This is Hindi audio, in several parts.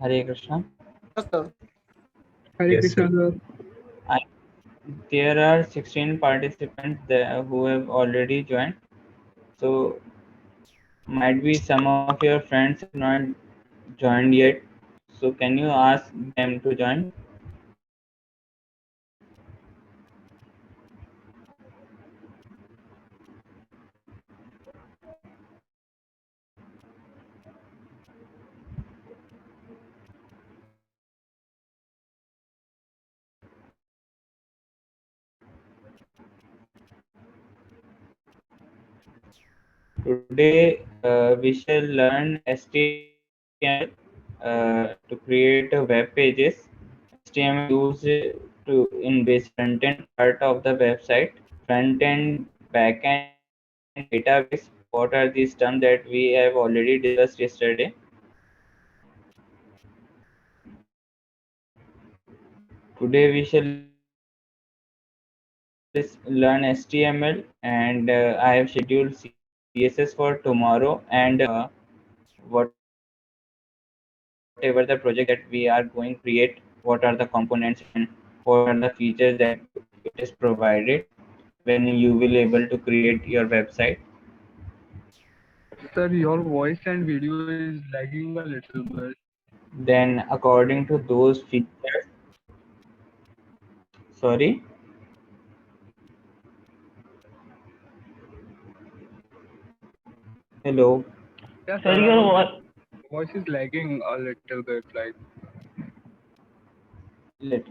Hare Krishna. Yes, sir. Hare Yes, Krishna, sir. sir. I, there are 16 participants there who have already joined. So might be some of your friends have not joined yet. So can you ask them to join? Today we shall learn HTML to create web pages. HTML used to in basic front-end part of the website. Front-end, back-end, and database. What are these terms that we have already discussed yesterday? Today we shall learn HTML, and I have scheduled CSS for tomorrow, and whatever the project that we are going to create, what are the components and what are the features that it is provided when you will able to create your website. Sir, your voice and video is lagging a little bit. Then according to those features, sorry, hello, Yeah, Sir, sir, your voice is lagging a little bit. Like, let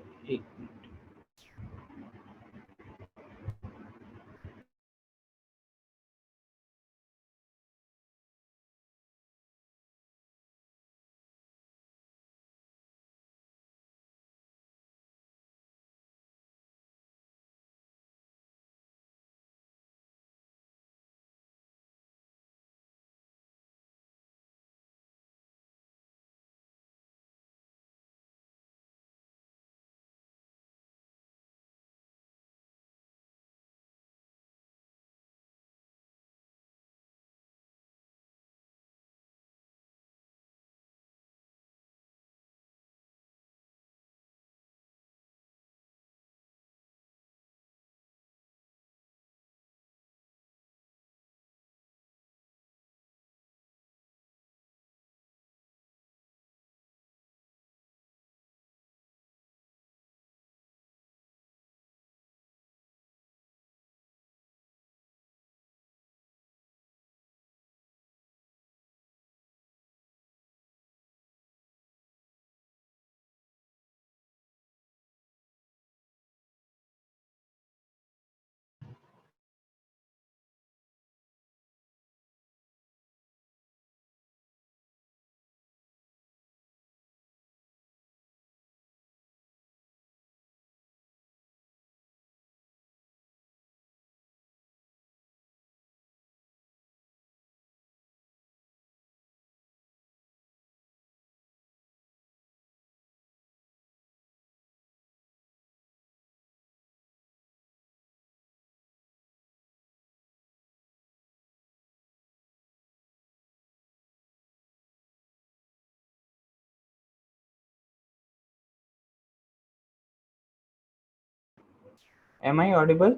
am I audible?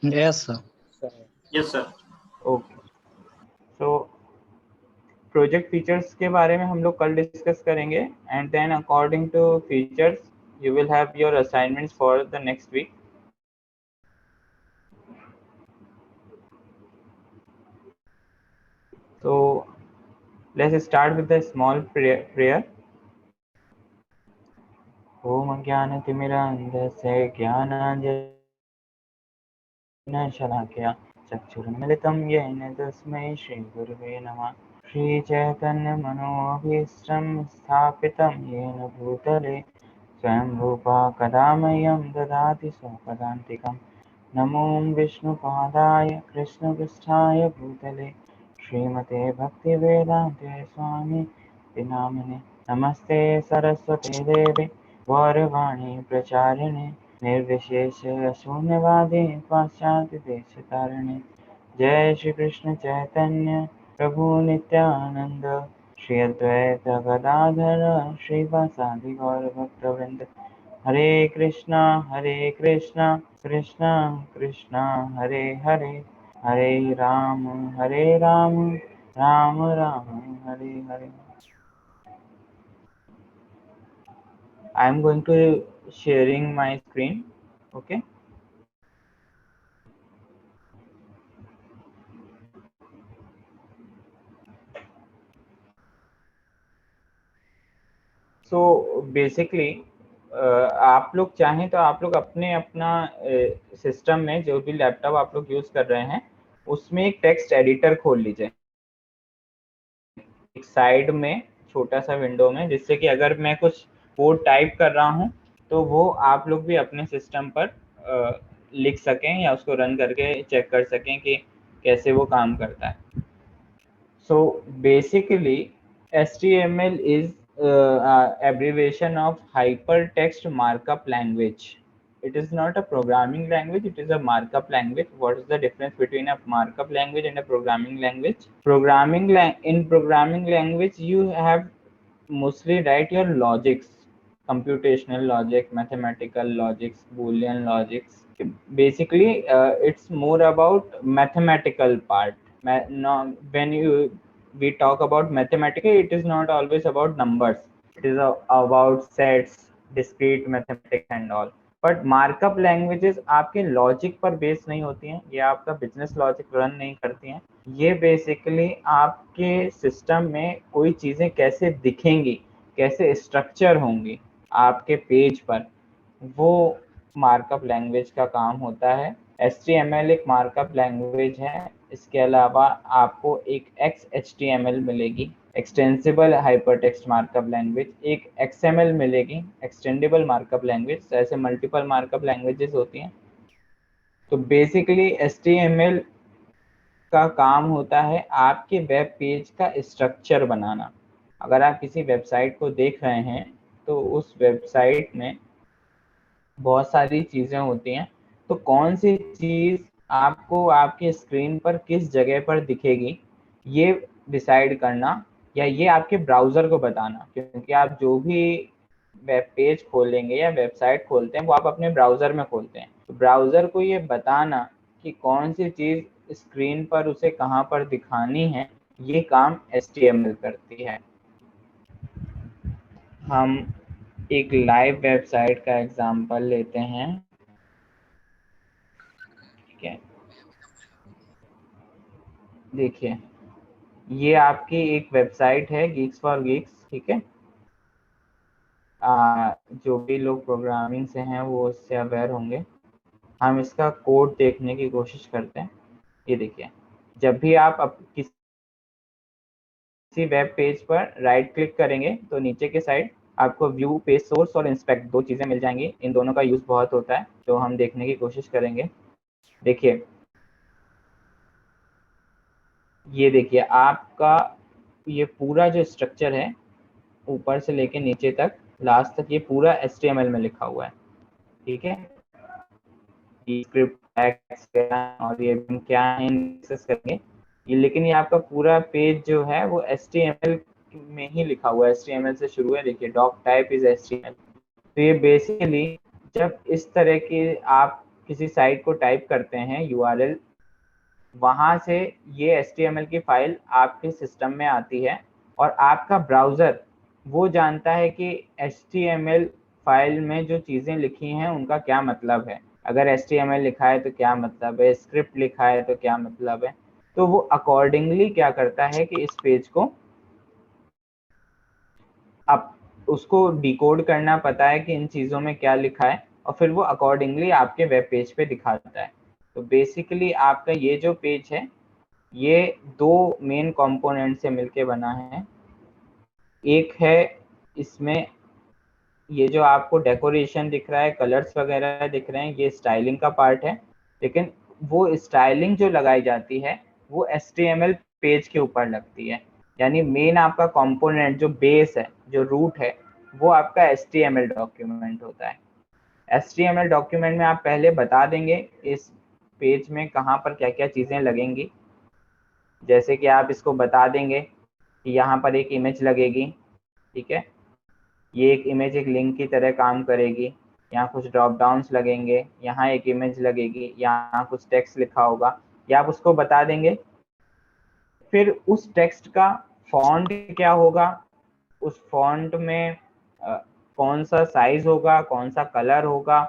Yes, sir. yes, sir. Okay. So project features के बारे में हम लोग कल डिस्कस करेंगे and then according to features you will have your assignments for the next week so let's start with a small prayer ओम ज्ञानतिमिरान्धस्य ज्ञानाञ्जनशलाकया चक्षुरुन्मिलितं येन तस्मै श्रीगुरुवे नमः श्रीचैतन्यमनोभीष्टं स्थापितं येन भूतले स्वयं रूपा कदा मह्यं ददाति स्वपदान्तिकं नमो विष्णुपादाय कृष्णपृष्ठाय भूतले श्रीमते भक्तिवेदान्ते स्वामी नामिने नमस्ते सरस्वते देवे गौरवाणी प्रचारिणे निर्विशेष शून्यवादी पाश्चात्यदेशतारिणे जय श्री कृष्ण चैतन्य प्रभु नित्यानंद श्री अद्वैत गदाधर श्रीवासादि गौर भक्तवृंद। हरे कृष्णा कृष्णा कृष्णा हरे हरे, हरे Ram Ram Ram Hare Hare. I am going to sharing my screen. Okay. So basically आप लोग चाहें तो आप लोग अपने अपना सिस्टम में जो भी लैपटॉप आप लोग यूज कर रहे हैं उसमें एक टेक्स्ट एडिटर खोल लीजिए एक साइड में, छोटा सा विंडो में, जिससे कि अगर मैं कुछ कोड टाइप कर रहा हूं तो वो आप लोग भी अपने सिस्टम पर लिख सकें या उसको रन करके चेक कर सकें कि कैसे वो काम करता है। So basically HTML is abbreviation of hypertext markup language. It is not a programming language, it is a markup language. What is the difference between a markup language and a programming language? In programming language you have mostly write your logics, computational logic, mathematical logics, boolean logics. Basically it's more about mathematical part. No, when we talk about mathematical, it is not always about numbers, it is about sets, discrete mathematics and all. But markup languages आपके लॉजिक पर बेस नहीं होती हैं, ये आपका बिजनेस लॉजिक रन नहीं करती हैं। ये बेसिकली आपके सिस्टम में कोई चीज़ें कैसे दिखेंगी, कैसे स्ट्रक्चर होंगी आपके पेज पर, वो मार्कअप लैंग्वेज का काम होता है। HTML एक मार्कअप लैंग्वेज है। इसके अलावा आपको एक XHTML मिलेगी, एक्सटेंसिबल हाइपरटेक्स्ट मार्कअप लैंग्वेज, एक XML मिलेगी, एक्सटेंडेबल मार्कअप लैंग्वेज। ऐसे मल्टीपल मार्कअप लैंग्वेजेस होती हैं। तो बेसिकली HTML का काम होता है आपके वेब पेज का स्ट्रक्चर बनाना। अगर आप किसी वेबसाइट को देख रहे हैं तो उस वेबसाइट में बहुत सारी चीज़ें होती हैं, तो कौन सी चीज़ आपको आपके स्क्रीन पर किस जगह पर दिखेगी ये डिसाइड करना, या ये आपके ब्राउज़र को बताना, क्योंकि आप जो भी वेब पेज खोलेंगे या वेबसाइट खोलते हैं वो आप अपने ब्राउज़र में खोलते हैं, तो ब्राउज़र को ये बताना कि कौन सी चीज़ स्क्रीन पर उसे कहाँ पर दिखानी है, ये काम HTML करती है। हम एक लाइव वेबसाइट का एग्जांपल लेते हैं, ठीक है। देखिए ये आपकी एक वेबसाइट है गीक्स फॉर गीक्स, ठीक है। जो भी लोग प्रोग्रामिंग से हैं वो इससे अवेयर होंगे। हम इसका कोड देखने की कोशिश करते हैं। ये देखिए, जब भी आप किसी वेब पेज पर राइट क्लिक करेंगे तो नीचे के साइड आपको व्यू, पेज सोर्स और इंस्पेक्ट दो चीज़ें मिल जाएंगी। इन दोनों का यूज़ बहुत होता है, तो हम देखने की कोशिश करेंगे। देखिए ये देखिए आपका ये पूरा जो स्ट्रक्चर है ऊपर से लेके नीचे तक लास्ट तक ये पूरा HTML में लिखा हुआ है, ठीक है। स्क्रिप्ट टैग्स और ये क्या है डिस्कस करेंगे ये, लेकिन ये आपका पूरा पेज जो है वो HTML में ही लिखा हुआ है। HTML से शुरू है। देखिए डॉक टाइप इज HTML। तो ये बेसिकली जब इस तरह की आप किसी साइट को टाइप करते हैं URL, वहाँ से ये HTML की फाइल आपके सिस्टम में आती है और आपका ब्राउज़र वो जानता है कि HTML फाइल में जो चीज़ें लिखी हैं उनका क्या मतलब है। अगर HTML लिखा है तो क्या मतलब है, स्क्रिप्ट लिखा है तो क्या मतलब है। तो वो अकॉर्डिंगली क्या करता है कि इस पेज को आप उसको डिकोड करना पता है कि इन चीज़ों में क्या लिखा है और फिर वो अकॉर्डिंगली आपके वेब पेज पे दिखाता है। तो बेसिकली आपका ये जो पेज है ये दो मेन कंपोनेंट से मिलके बना है। एक है इसमें ये जो आपको डेकोरेशन दिख रहा है, कलर्स वगैरह दिख रहे हैं, ये स्टाइलिंग का पार्ट है। लेकिन वो स्टाइलिंग जो लगाई जाती है वो HTML पेज के ऊपर लगती है। यानी मेन आपका कंपोनेंट जो बेस है, जो रूट है, वो आपका HTML डॉक्यूमेंट होता है। HTML डॉक्यूमेंट में आप पहले बता देंगे इस पेज में कहाँ पर क्या क्या चीज़ें लगेंगी। जैसे कि आप इसको बता देंगे यहाँ पर एक इमेज लगेगी, ठीक है, ये एक इमेज एक लिंक की तरह काम करेगी। यहाँ कुछ ड्रॉप डाउन्स लगेंगे, यहाँ एक इमेज लगेगी, यहाँ कुछ टेक्स्ट लिखा होगा, या आप उसको बता देंगे। फिर उस टेक्स्ट का फॉन्ट क्या होगा, उस फॉन्ट में कौन सा साइज होगा, कौन सा कलर होगा।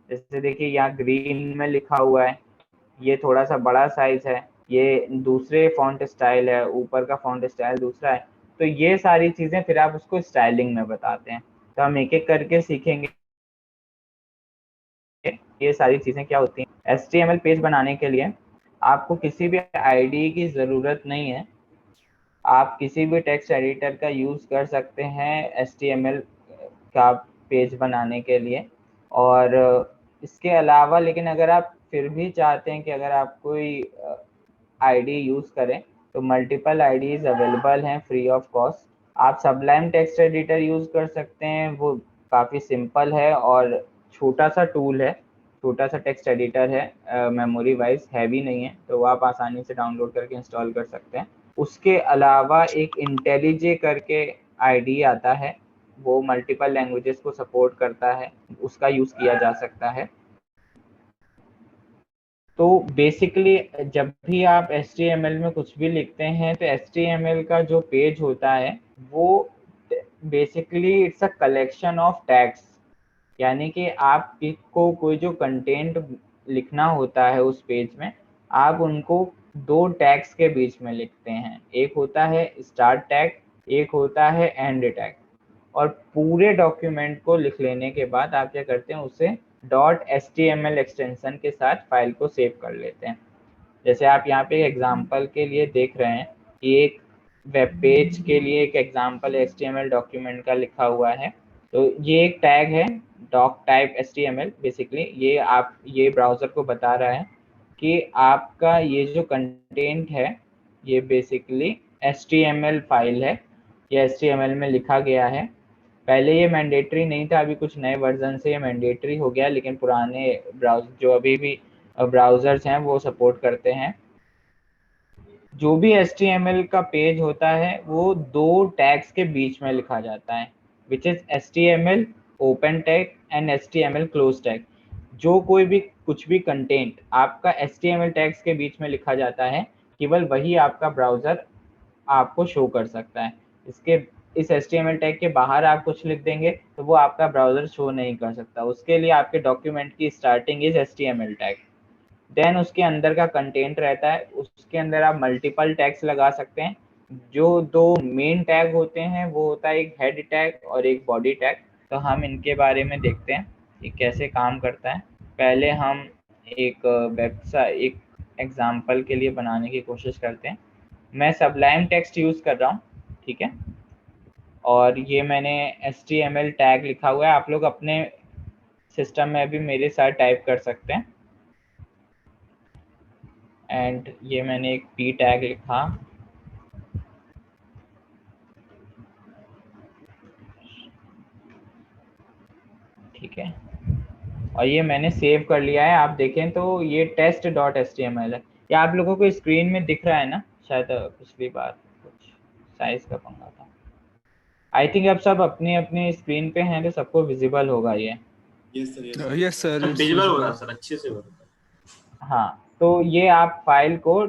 जैसे देखिए यहाँ ग्रीन में लिखा हुआ है, ये थोड़ा सा बड़ा साइज है, ये दूसरे फॉन्ट स्टाइल है, ऊपर का फॉन्ट स्टाइल दूसरा है। तो ये सारी चीजें फिर आप उसको स्टाइलिंग में बताते हैं। तो हम एक एक करके सीखेंगे ये सारी चीजें क्या होती हैं। HTML पेज बनाने के लिए आपको किसी भी आईडी की जरूरत नहीं है, आप किसी भी टेक्स्ट एडिटर का यूज कर सकते हैं HTML का पेज बनाने के लिए। और इसके अलावा लेकिन अगर आप फिर भी चाहते हैं कि अगर आप कोई आईडी यूज करें तो मल्टीपल आईडीज अवेलेबल हैं फ्री ऑफ कॉस्ट। आप सबलाइम टेक्स्ट एडिटर यूज कर सकते हैं, वो काफ़ी सिंपल है और छोटा सा टूल है, छोटा सा टेक्स्ट एडिटर है, मेमोरी वाइज हैवी नहीं है, तो वो आप आसानी से डाउनलोड करके इंस्टॉल कर सकते हैं। उसके अलावा एक इंटेलिजे करके आईडी आता है, वो मल्टीपल लैंग्वेजेस को सपोर्ट करता है, उसका यूज़ किया जा सकता है। तो बेसिकली जब भी आप HTML में कुछ भी लिखते हैं तो HTML का जो पेज होता है वो basically it's a collection of tags. यानी कि आपको कोई जो कंटेंट लिखना होता है उस पेज में, आप उनको दो टैग्स के बीच में लिखते हैं, एक होता है स्टार्ट टैग, एक होता है एंड टैग। और पूरे डॉक्यूमेंट को लिख लेने के बाद आप क्या करते हैं, उसे .html एक्सटेंशन के साथ फाइल को सेव कर लेते हैं। जैसे आप यहाँ पे एग्जांपल के लिए देख रहे हैं कि एक वेब पेज के लिए एक एग्जांपल HTML डॉक्यूमेंट का लिखा हुआ है। तो ये एक टैग है डॉक टाइप HTML, बेसिकली ये ब्राउज़र को बता रहा है कि आपका ये जो कंटेंट है ये बेसिकली HTML फाइल है, ये HTML में लिखा गया है। पहले ये मैंडेटरी नहीं था, अभी कुछ नए वर्जन से ये मैंडेटरी हो गया, लेकिन पुराने ब्राउज़र जो अभी भी ब्राउज़र्स हैं वो सपोर्ट करते हैं। जो भी HTML का पेज होता है वो दो टैग्स के बीच में लिखा जाता है, which is HTML open tag and HTML close tag. जो कोई भी कुछ भी कंटेंट आपका HTML टैग्स के बीच में लिखा जाता है, केवल वही आपका ब्राउज़र आपको शो कर सकता है। इस HTML टैग के बाहर आप कुछ लिख देंगे तो वो आपका ब्राउज़र शो नहीं कर सकता। उसके लिए आपके डॉक्यूमेंट की starting is HTML tag, then उसके अंदर का कंटेंट रहता है, उसके अंदर आप मल्टीपल टैग्स लगा सकते हैं। जो दो मेन टैग होते हैं वो होता है एक हेड टैग और एक बॉडी टैग। तो हम इनके बारे में देखते हैं कि कैसे काम करता है। पहले हम एक वेबसाइट एक एग्जांपल के लिए बनाने की कोशिश करते हैं। मैं सबलाइम टेक्स्ट यूज़ कर रहा हूँ, ठीक है, और ये मैंने HTML टैग लिखा हुआ है। आप लोग अपने सिस्टम में भी मेरे साथ टाइप कर सकते हैं। एंड ये मैंने एक p टैग लिखा, ठीक है, और ये मैंने सेव कर लिया है। आप देखें तो ये test.html है। ये आप लोगों को स्क्रीन में दिख रहा है ना, शायद पिछली बार कुछ साइज का पंगा था। आई थिंक अब सब अपनी अपनी स्क्रीन पे हैं तो सबको विजिबल होगा ये। Yes sir, yes Yes, sir, sir, it's visible हो रहा visible. है सर, अच्छे से हो रहा है। हाँ, तो ये आप फाइल को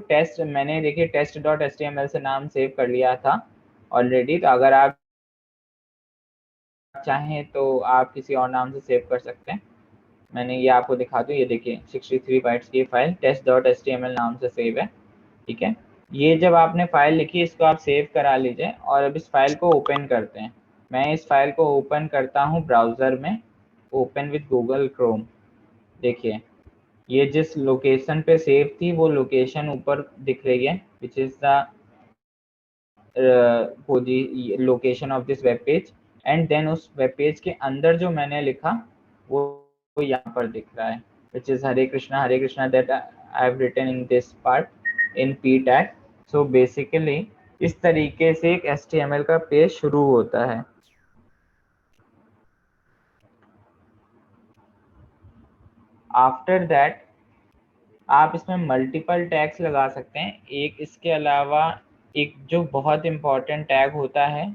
मैंने देखिए test.html से नाम सेव कर लिया था ऑलरेडी। तो अगर आप चाहें तो आप किसी और नाम से सेव कर सकते हैं। मैंने ये आपको दिखा दूँ, ये देखिए 63 बाइट्स की फाइल test.html नाम से सेव है, ठीक है। ये जब आपने फाइल लिखी इसको आप सेव करा लीजिए और अब इस फाइल को ओपन करते हैं। मैं इस फाइल को ओपन करता हूँ ब्राउज़र में, ओपन विद गूगल क्रोम। देखिए ये जिस लोकेशन पे सेव थी वो लोकेशन ऊपर दिख रही है, which is the location of this web page. And then उस वेब पेज के अंदर जो मैंने लिखा वो यहाँ पर दिख रहा है, which is Hare Krishna that I have written in this part in p tag. So basically इस तरीके से एक HTML का पेज शुरू होता है। आफ्टर दैट आप इसमें मल्टीपल टैग्स लगा सकते हैं। एक इसके अलावा एक जो बहुत इम्पोर्टेंट टैग होता है,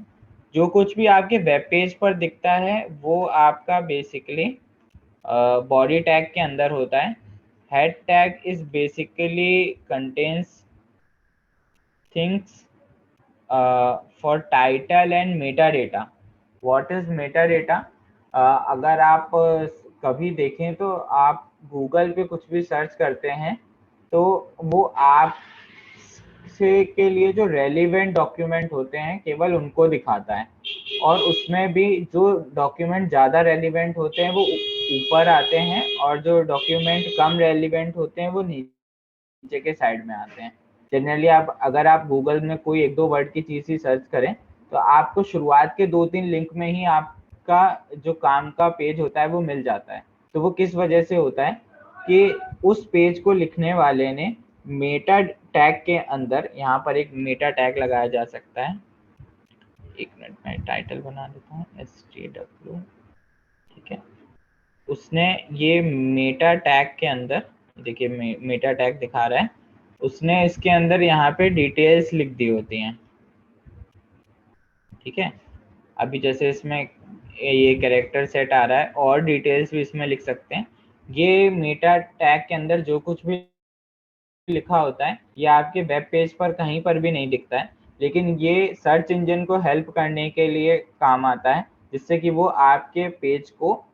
जो कुछ भी आपके वेब पेज पर दिखता है वो आपका बेसिकली बॉडी टैग के अंदर होता है। Head tag is basically contains things for title and Meta data. What is Meta data? अगर आप कभी देखें तो आप गूगल पे कुछ भी सर्च करते हैं तो वो आप से के लिए जो रेलिवेंट डॉक्यूमेंट होते हैं केवल उनको दिखाता है, और उसमें भी जो डॉक्यूमेंट ज़्यादा रेलिवेंट होते हैं वो ऊपर आते हैं, और जो डॉक्यूमेंट कम रेलिवेंट होते हैं वो नीचे के साइड में आते हैं। जनरली आप अगर आप गूगल में कोई एक दो वर्ड की चीज़ ही सर्च करें तो आपको शुरुआत के 2-3 लिंक में ही आपका जो काम का पेज होता है वो मिल जाता है। तो वो किस वजह से होता है कि उस पेज को लिखने वाले ने मेटा टैग के अंदर, यहाँ पर एक मेटा टैग लगाया जा सकता है। एक मिनट में टाइटल बना देता हूँ STW, ठीक है। उसने ये मेटा टैग के अंदर, देखिए मेटा टैग दिखा रहा है, उसने इसके अंदर यहाँ पे डिटेल्स लिख दी होती हैं, ठीक है। अभी जैसे इसमें ये कैरेक्टर सेट आ रहा है और डिटेल्स भी इसमें लिख सकते हैं। ये मेटा टैग के अंदर जो कुछ भी लिखा होता है ये आपके वेब पेज पर कहीं पर भी नहीं दिखता है, लेकिन ये सर्च इंजन को हेल्प करने के लिए काम आता है, जिससे कि वो आपके पेज को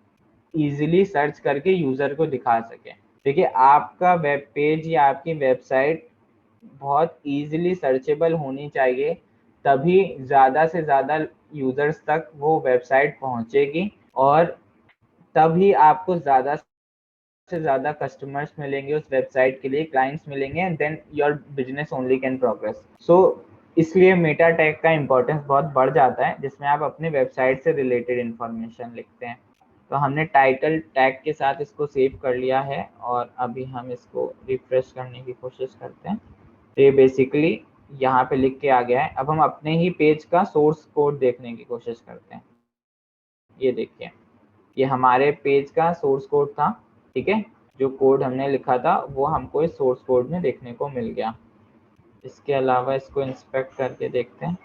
इजीली सर्च करके यूज़र को दिखा सके। देखिए आपका वेब पेज या आपकी वेबसाइट बहुत इजीली सर्चेबल होनी चाहिए, तभी ज़्यादा से ज़्यादा यूज़र्स तक वो वेबसाइट पहुंचेगी, और तभी आपको ज़्यादा से ज़्यादा कस्टमर्स मिलेंगे उस वेबसाइट के लिए, क्लाइंट्स मिलेंगे, and then your business only can progress. So इसलिए मेटा टैग का इम्पोर्टेंस बहुत बढ़ जाता है, जिसमें आप अपनी वेबसाइट से रिलेटेड इंफॉर्मेशन लिखते हैं। तो हमने टाइटल टैग के साथ इसको सेव कर लिया है, और अभी हम इसको रिफ्रेश करने की कोशिश करते हैं। तो ये बेसिकली यहाँ पे लिख के आ गया है। अब हम अपने ही पेज का सोर्स कोड देखने की कोशिश करते हैं। ये देखिए, ये हमारे पेज का सोर्स कोड था, ठीक है। जो कोड हमने लिखा था वो हमको इस सोर्स कोड में देखने को मिल गया। इसके अलावा इसको इंस्पेक्ट करके देखते हैं।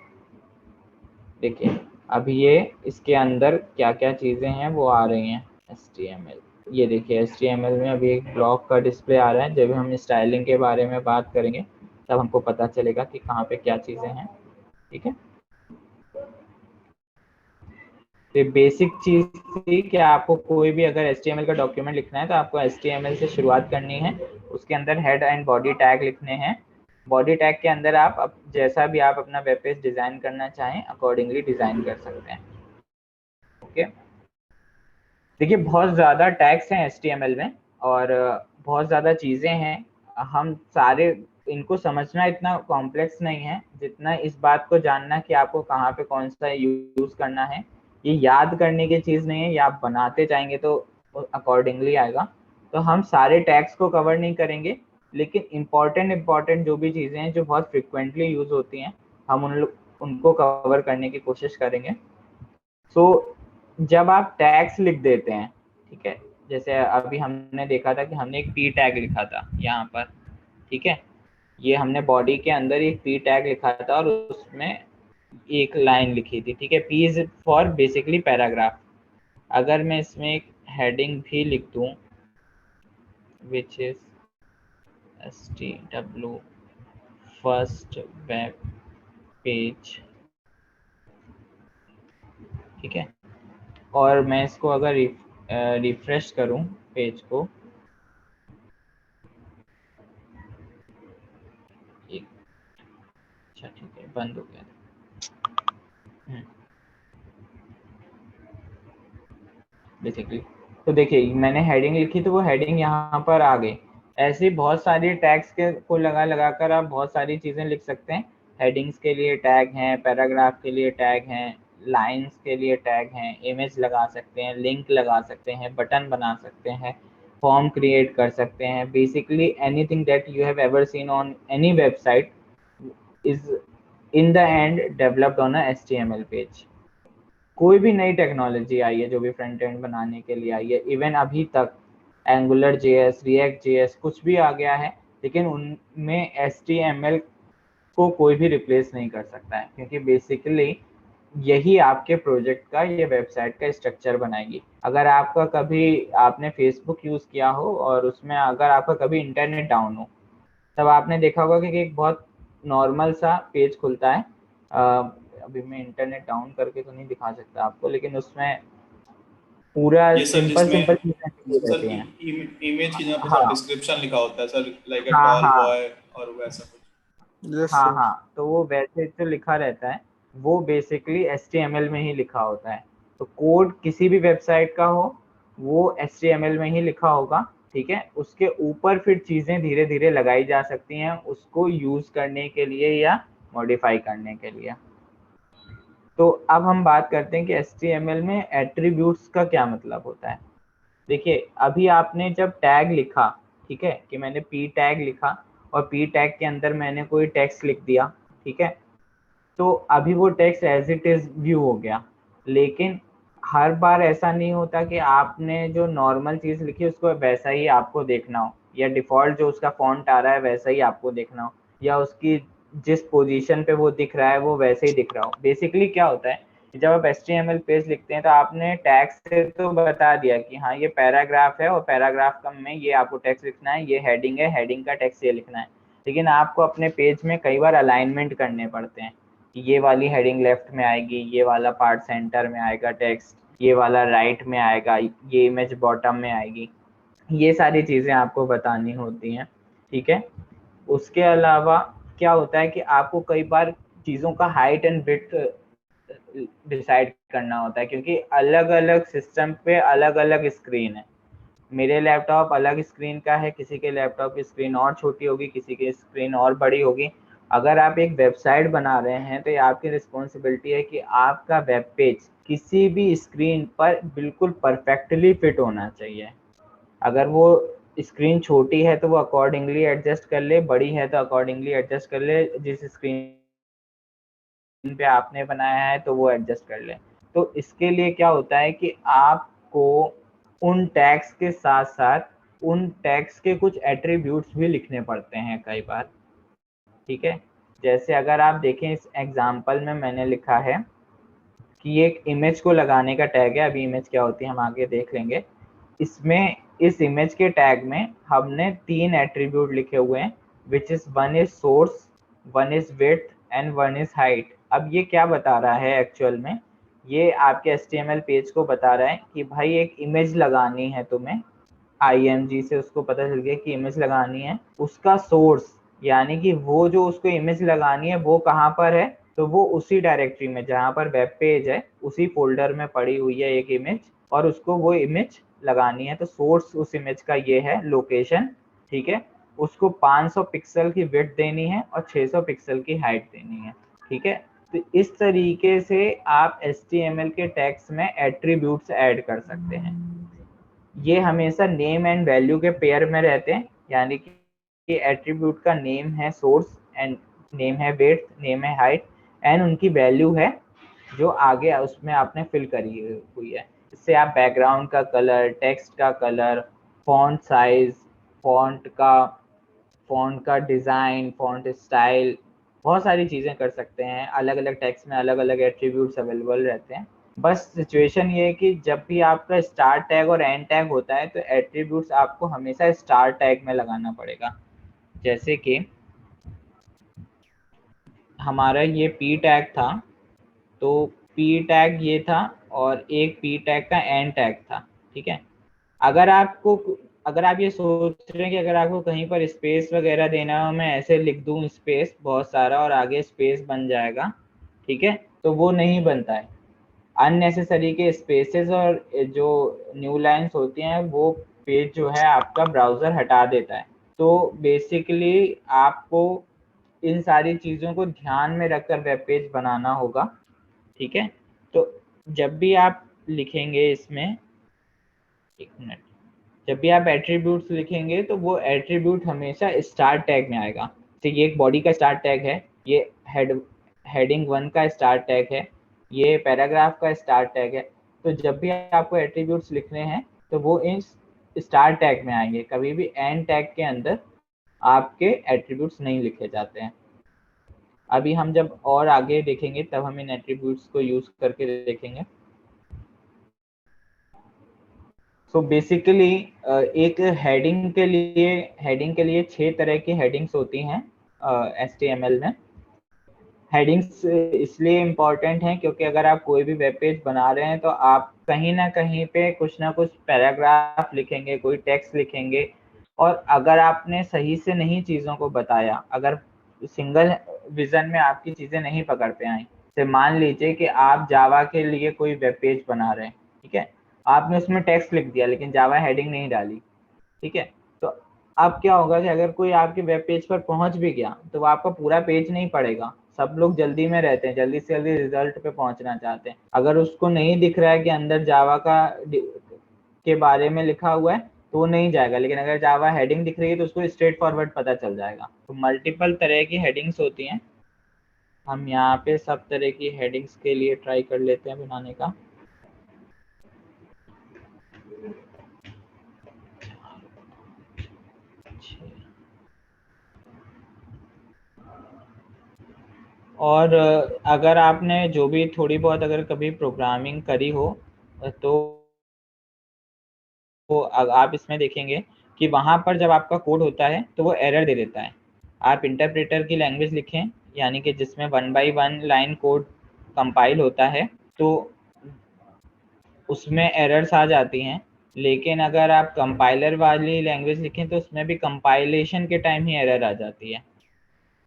देखिए अभी ये इसके अंदर क्या क्या चीज़ें हैं वो आ रही हैं। HTML, ये देखिए HTML में अभी एक ब्लॉक का डिस्प्ले आ रहा है। जब हम स्टाइलिंग के बारे में बात करेंगे तब हमको पता चलेगा कि कहाँ पे क्या चीज़ें हैं, ठीक है। तो बेसिक चीज़ थी कि आपको कोई भी अगर HTML का डॉक्यूमेंट लिखना है तो आपको HTML से शुरुआत करनी है। उसके अंदर हेड एंड बॉडी टैग लिखने हैं। बॉडी टैग के अंदर आप जैसा भी आप अपना वेब पेज डिज़ाइन करना चाहें अकॉर्डिंगली डिज़ाइन कर सकते हैं, ओके। देखिए बहुत ज़्यादा टैग्स हैं HTML में, और बहुत ज़्यादा चीज़ें हैं। हम सारे इनको समझना इतना कॉम्प्लेक्स नहीं है जितना इस बात को जानना कि आपको कहाँ पे कौन सा यूज़ करना है। ये याद करने की चीज़ नहीं है, ये आप बनाते जाएंगे तो अकॉर्डिंगली आएगा। तो हम सारे टैग्स को कवर नहीं करेंगे, लेकिन इम्पॉर्टेंट जो भी चीज़ें हैं जो बहुत फ्रिक्वेंटली यूज़ होती हैं हम उनको कवर करने की कोशिश करेंगे। सो जब आप टैग्स लिख देते हैं, ठीक है, जैसे अभी हमने देखा था कि हमने एक पी टैग लिखा था यहाँ पर, ठीक है। ये हमने बॉडी के अंदर एक पी टैग लिखा था और उसमें एक लाइन लिखी थी, ठीक है। P is for basically paragraph. अगर मैं इसमें एक हेडिंग भी लिख दूँ which is STW first web page, ठीक है, और मैं इसको अगर रिफ्रेश करूं पेज को, एक, अच्छा ठीक है बंद हो गया। बेसिकली तो देखिए मैंने हेडिंग लिखी तो वो हेडिंग यहाँ पर आ गई। ऐसे बहुत सारी टैग्स के को लगा कर आप बहुत सारी चीज़ें लिख सकते हैं। हेडिंग्स के लिए टैग हैं, पैराग्राफ के लिए टैग हैं, लाइंस के लिए टैग हैं, इमेज लगा सकते हैं, लिंक लगा सकते हैं, बटन बना सकते हैं, फॉर्म क्रिएट कर सकते हैं। Basically anything that you have ever seen on any website is in the end developed on a HTML page. कोई भी नई टेक्नोलॉजी आई है जो भी फ्रंट एंड बनाने के लिए आई है, इवन अभी तक एंगुलर JS, रिएक्ट JS कुछ भी आ गया है, लेकिन उनमें HTML को कोई भी रिप्लेस नहीं कर सकता है, क्योंकि बेसिकली यही आपके प्रोजेक्ट का, ये वेबसाइट का स्ट्रक्चर बनाएगी। अगर आपका कभी आपने फेसबुक यूज किया हो और उसमें अगर आपका कभी इंटरनेट डाउन हो, तब आपने देखा होगा कि एक बहुत नॉर्मल सा पेज खुलता है। अभी मैं इंटरनेट डाउन करके तो नहीं दिखा सकता आपको, लेकिन उसमें पूरा ये सर सिंपल जिसमें चीजें लिखी सर रहती हैं। इमेज की जहाँ पे सर हाँ डिस्क्रिप्शन लिखा होता है सर, लाइक अ हाँ टॉल हाँ बॉय और वैसा कुछ। यस हाँ सर। हाँ, तो वो वैसे जो लिखा रहता है वो बेसिकली HTML में ही लिखा होता है। तो कोड किसी भी वेबसाइट का हो वो HTML में ही लिखा होगा, ठीक है। उसके ऊपर फिर चीजें धीरे धीरे लगाई जा सकती हैं उसको यूज करने के लिए या मॉडिफाई करने के लिए। तो अब हम बात करते हैं कि HTML में एट्रीब्यूट्स का क्या मतलब होता है। देखिए, अभी आपने जब टैग लिखा, ठीक है, कि मैंने p टैग लिखा और p टैग के अंदर मैंने कोई टेक्स्ट लिख दिया, ठीक है, तो अभी वो text as it is view हो गया। लेकिन हर बार ऐसा नहीं होता कि आपने जो नॉर्मल चीज लिखी उसको वैसा ही आपको देखना हो, या डिफॉल्ट जो उसका फॉन्ट आ रहा है वैसा ही आपको देखना हो, या उसकी जिस पोजीशन पे वो दिख रहा है वो वैसे ही दिख रहा हो। बेसिकली क्या होता है, जब आप HTML पेज लिखते हैं तो आपने टैग से तो बता दिया कि हाँ ये पैराग्राफ है और पैराग्राफ का में ये आपको टेक्स्ट लिखना है, ये हेडिंग है, हेडिंग का टेक्स्ट ये लिखना है। लेकिन आपको अपने पेज में कई बार अलाइनमेंट करने पड़ते हैं, ये वाली हेडिंग लेफ्ट में आएगी, ये वाला पार्ट सेंटर में आएगा टेक्स्ट, ये वाला राइट में आएगा, ये इमेज बॉटम में आएगी। ये सारी चीजें आपको बतानी होती हैं, ठीक है। उसके अलावा क्या होता है कि आपको कई बार चीजों का हाइट एंड विड्थ डिसाइड करना होता है, क्योंकि अलग अलग सिस्टम पे अलग अलग स्क्रीन है। मेरे लैपटॉप अलग स्क्रीन का है, किसी के लैपटॉप की स्क्रीन और छोटी होगी, किसी की स्क्रीन और बड़ी होगी। अगर आप एक वेबसाइट बना रहे हैं तो ये आपकी रिस्पॉन्सिबिलिटी है कि आपका वेब पेज किसी भी स्क्रीन पर बिल्कुल परफेक्टली फिट होना चाहिए। अगर वो स्क्रीन छोटी है तो वो अकॉर्डिंगली एडजस्ट कर ले, बड़ी है तो अकॉर्डिंगली एडजस्ट कर ले, जिस स्क्रीन पे आपने बनाया है तो वो एडजस्ट कर ले। तो इसके लिए क्या होता है कि आपको उन टैग्स के साथ साथ उन टैग्स के कुछ एट्रीब्यूट्स भी लिखने पड़ते हैं कई बार, ठीक है। जैसे अगर आप देखें इस एग्जांपल में मैंने लिखा है कि एक इमेज को लगाने का टैग है। अभी इमेज क्या होती है हम आगे देख लेंगे। इसमें इस इमेज के टैग में हमने 3 एट्रीब्यूट लिखे हुए हैं, which is one is source, one is width and one is height. अब ये क्या बता रहा है एक्चुअल में, ये आपके HTML पेज को बता रहा है कि भाई एक इमेज लगानी है तुम्हें, IMG से उसको पता चल गया कि इमेज लगानी है, उसका सोर्स यानी कि वो जो उसको इमेज लगानी है वो कहाँ पर है, तो वो उसी डायरेक्टरी में जहाँ पर वेब पेज है उसी फोल्डर में पड़ी हुई है एक इमेज, और उसको वो इमेज लगानी है। तो सोर्स उस इमेज का ये है लोकेशन, ठीक है। उसको 500 पिक्सल की विड्थ देनी है और 600 पिक्सल की हाइट देनी है, ठीक है। तो इस तरीके से आप HTML के टैग्स में एट्रीब्यूट्स ऐड कर सकते हैं। ये हमेशा नेम एंड वैल्यू के पेयर में रहते हैं, यानी कि एट्रीब्यूट का नेम है सोर्स एंड नेम है विड्थ, नेम है हाइट एंड उनकी वैल्यू है जो आगे उसमें आपने फिल करी हुई है। इससे आप बैकग्राउंड का कलर, टेक्स्ट का कलर, फॉन्ट साइज, फॉन्ट का डिज़ाइन, फॉन्ट स्टाइल, बहुत सारी चीज़ें कर सकते हैं। अलग अलग टेक्स्ट में अलग अलग एट्रीब्यूट्स अवेलेबल रहते हैं। बस सिचुएशन ये है कि जब भी आपका स्टार्ट टैग और एंड टैग होता है तो एट्रीब्यूट्स आपको हमेशा स्टार्ट टैग में लगाना पड़ेगा। जैसे कि हमारा ये p टैग था, तो p टैग ये था और एक p टैग का एंड टैग था, ठीक है। अगर आप ये सोच रहे हैं कि अगर आपको कहीं पर स्पेस वगैरह देना हो, मैं ऐसे लिख दूं स्पेस बहुत सारा और आगे स्पेस बन जाएगा, ठीक है, तो वो नहीं बनता है। अननेसेसरी के स्पेसेस और जो न्यू लाइंस होती हैं वो पेज जो है आपका ब्राउज़र हटा देता है। तो बेसिकली आपको इन सारी चीज़ों को ध्यान में रखकर वेब पेज बनाना होगा, ठीक है। तो जब भी आप लिखेंगे इसमें, एक मिनट, जब भी आप एट्रीब्यूट्स लिखेंगे तो वो एट्रीब्यूट हमेशा स्टार्ट टैग में आएगा। तो ये एक बॉडी का स्टार्ट टैग है, ये हेडिंग 1 का स्टार्ट टैग है, ये पैराग्राफ का स्टार्ट टैग है। तो जब भी आपको एट्रीब्यूट्स लिखने हैं तो वो इन स्टार्ट टैग में आएंगे, कभी भी एंड टैग के अंदर आपके एट्रीब्यूट्स नहीं लिखे जाते हैं। अभी हम जब और आगे देखेंगे तब हम इन एट्रीब्यूट्स को यूज करके देखेंगे। सो बेसिकली एक हेडिंग के लिए 6 तरह की हेडिंग्स होती हैं HTML में। हेडिंग्स इसलिए इम्पॉर्टेंट हैं क्योंकि अगर आप कोई भी वेब पेज बना रहे हैं तो आप कहीं ना कहीं पे कुछ ना कुछ पैराग्राफ लिखेंगे, कोई टेक्स्ट लिखेंगे, और अगर आपने सही से नहीं चीज़ों को बताया, अगर सिंगल विजन में आपकी चीज़ें नहीं पकड़ पे आई, तो मान लीजिए कि आप जावा के लिए कोई वेब पेज बना रहे हैं, ठीक है, आपने उसमें टेक्स्ट लिख दिया लेकिन जावा हेडिंग नहीं डाली, ठीक है, तो अब क्या होगा कि अगर कोई आपके वेब पेज पर पहुंच भी गया तो वो आपका पूरा पेज नहीं पढ़ेगा। सब लोग जल्दी में रहते हैं, जल्दी से जल्दी रिजल्ट पे पहुंचना चाहते हैं। अगर उसको नहीं दिख रहा है कि अंदर जावा के बारे में लिखा हुआ है तो वो नहीं जाएगा, लेकिन अगर जावा हेडिंग दिख रही है तो उसको स्ट्रेट फॉरवर्ड पता चल जाएगा। तो मल्टीपल तरह की हेडिंग्स होती हैं। हम यहाँ पे सब तरह की हेडिंग्स के लिए ट्राई कर लेते हैं बनाने का। और अगर आपने जो भी थोड़ी बहुत अगर कभी प्रोग्रामिंग करी हो तो आप इसमें देखेंगे कि वहाँ पर जब आपका कोड होता है तो वो एरर दे देता है। आप इंटरप्रेटर की लैंग्वेज लिखें, यानी कि जिसमें 1 by 1 लाइन कोड कंपाइल होता है, तो उसमें एरर्स आ जाती हैं। लेकिन अगर आप कंपाइलर वाली लैंग्वेज लिखें तो उसमें भी कंपाइलेशन के टाइम ही एरर आ जाती है।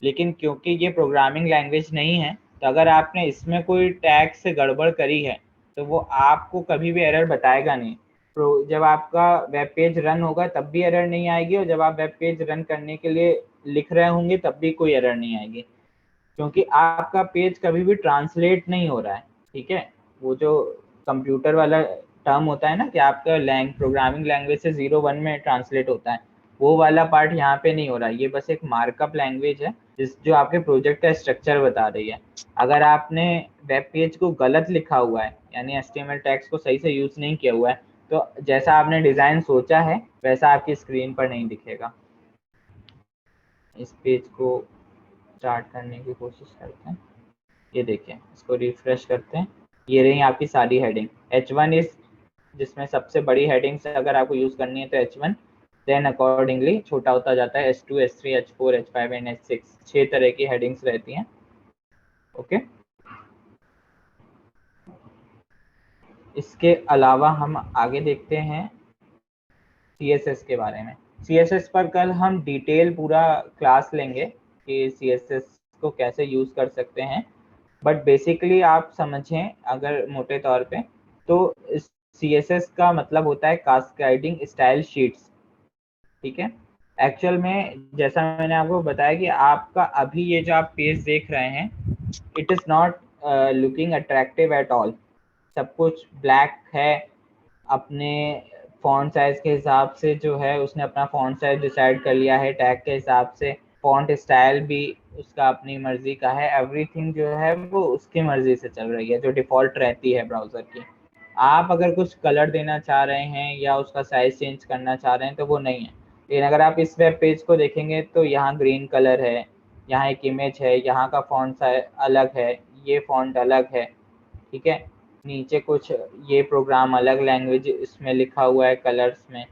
लेकिन क्योंकि ये प्रोग्रामिंग लैंग्वेज नहीं है, तो अगर आपने इसमें कोई टैग से गड़बड़ करी है तो वो आपको कभी भी एरर बताएगा नहीं। तो जब आपका वेब पेज रन होगा तब भी एरर नहीं आएगी, और जब आप वेब पेज रन करने के लिए लिख रहे होंगे तब भी कोई एरर नहीं आएगी, क्योंकि आपका पेज कभी भी ट्रांसलेट नहीं हो रहा है। ठीक है, वो जो कंप्यूटर वाला टर्म होता है ना कि आपका प्रोग्रामिंग लैंग्वेज से 0-1 में ट्रांसलेट होता है, वो वाला पार्ट यहाँ पे नहीं हो रहा है। ये बस एक मार्कअप लैंग्वेज है जो आपके प्रोजेक्ट का स्ट्रक्चर बता रही है। अगर आपने वेब पेज को गलत लिखा हुआ है, यानी HTML टैग्स को सही से यूज नहीं किया हुआ है, तो जैसा आपने डिजाइन सोचा है वैसा आपकी स्क्रीन पर नहीं दिखेगा। इस पेज को स्टार्ट करने की कोशिश करते हैं। ये देखें, इसको रिफ्रेश करते हैं, ये रही आपकी सारी हेडिंग। H1 इज जिसमें सबसे बड़ी हेडिंग से अगर आपको यूज करनी है तो H1, देन अकॉर्डिंगली छोटा होता जाता है H2, H3, H4, H5 and H6। 6 तरह की हेडिंग्स रहती हैं। ओके, इसके अलावा हम आगे देखते हैं CSS के बारे में। CSS पर कल हम डिटेल पूरा क्लास लेंगे कि CSS को कैसे यूज कर सकते हैं, बट बेसिकली आप समझें अगर मोटे तौर पे, तो CSS का मतलब होता है कास्केडिंग स्टाइल शीट्स। ठीक है, एक्चुअल में जैसा मैंने आपको बताया कि आपका अभी ये जो आप पेज देख रहे हैं, it is not looking attractive at all. सब कुछ ब्लैक है, अपने फॉन्ट साइज के हिसाब से जो है उसने अपना फॉन्ट साइज डिसाइड कर लिया है, टैग के हिसाब से फॉन्ट स्टाइल भी उसका अपनी मर्जी का है, एवरीथिंग जो है वो उसकी मर्जी से चल रही है, जो डिफ़ॉल्ट रहती है ब्राउज़र की। आप अगर कुछ कलर देना चाह रहे हैं या उसका साइज चेंज करना चाह रहे हैं तो वो नहीं है। लेकिन अगर आप इस वेब पेज को देखेंगे तो यहाँ ग्रीन कलर है, यहाँ एक इमेज है, यहाँ का फॉन्ट साइज अलग है, ये फॉन्ट अलग है, ठीक है, नीचे कुछ ये प्रोग्राम अलग लैंग्वेज इसमें लिखा हुआ है कलर्स में,